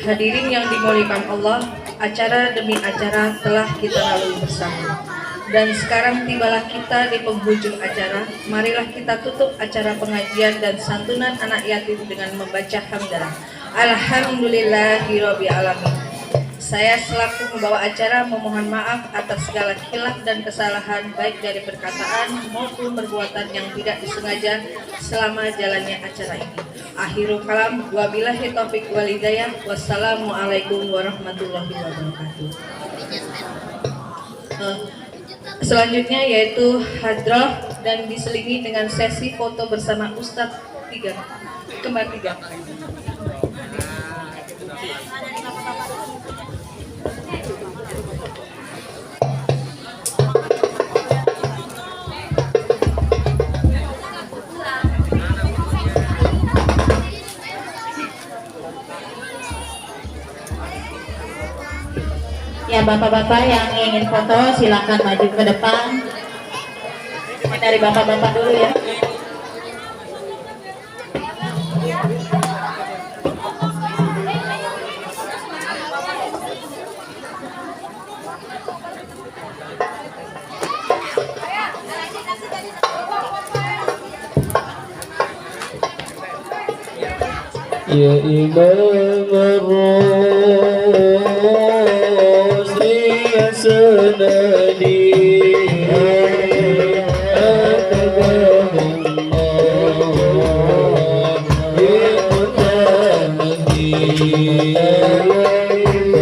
Hadirin yang dimuliakan Allah, acara demi acara telah kita lalui bersama. Dan sekarang tibalah kita di penghujung acara. Marilah kita tutup acara pengajian dan santunan anak yatim dengan membaca hamdalah. Alhamdulillahirabbil alamin. Saya selaku membawa acara memohon maaf atas segala khilaf dan kesalahan baik dari perkataan maupun perbuatan yang tidak disengaja selama jalannya acara ini. Akhirul kalam, wabillahi taufik wal hidayah. Wassalamualaikum warahmatullahi wabarakatuh. Selanjutnya yaitu hadrah dan diselingi dengan sesi foto bersama Ustadz kembar tiga. Ya, bapak-bapak yang ingin foto silakan maju ke depan. Dari bapak-bapak dulu ya. Ya Imam ar-Razi ya sanadi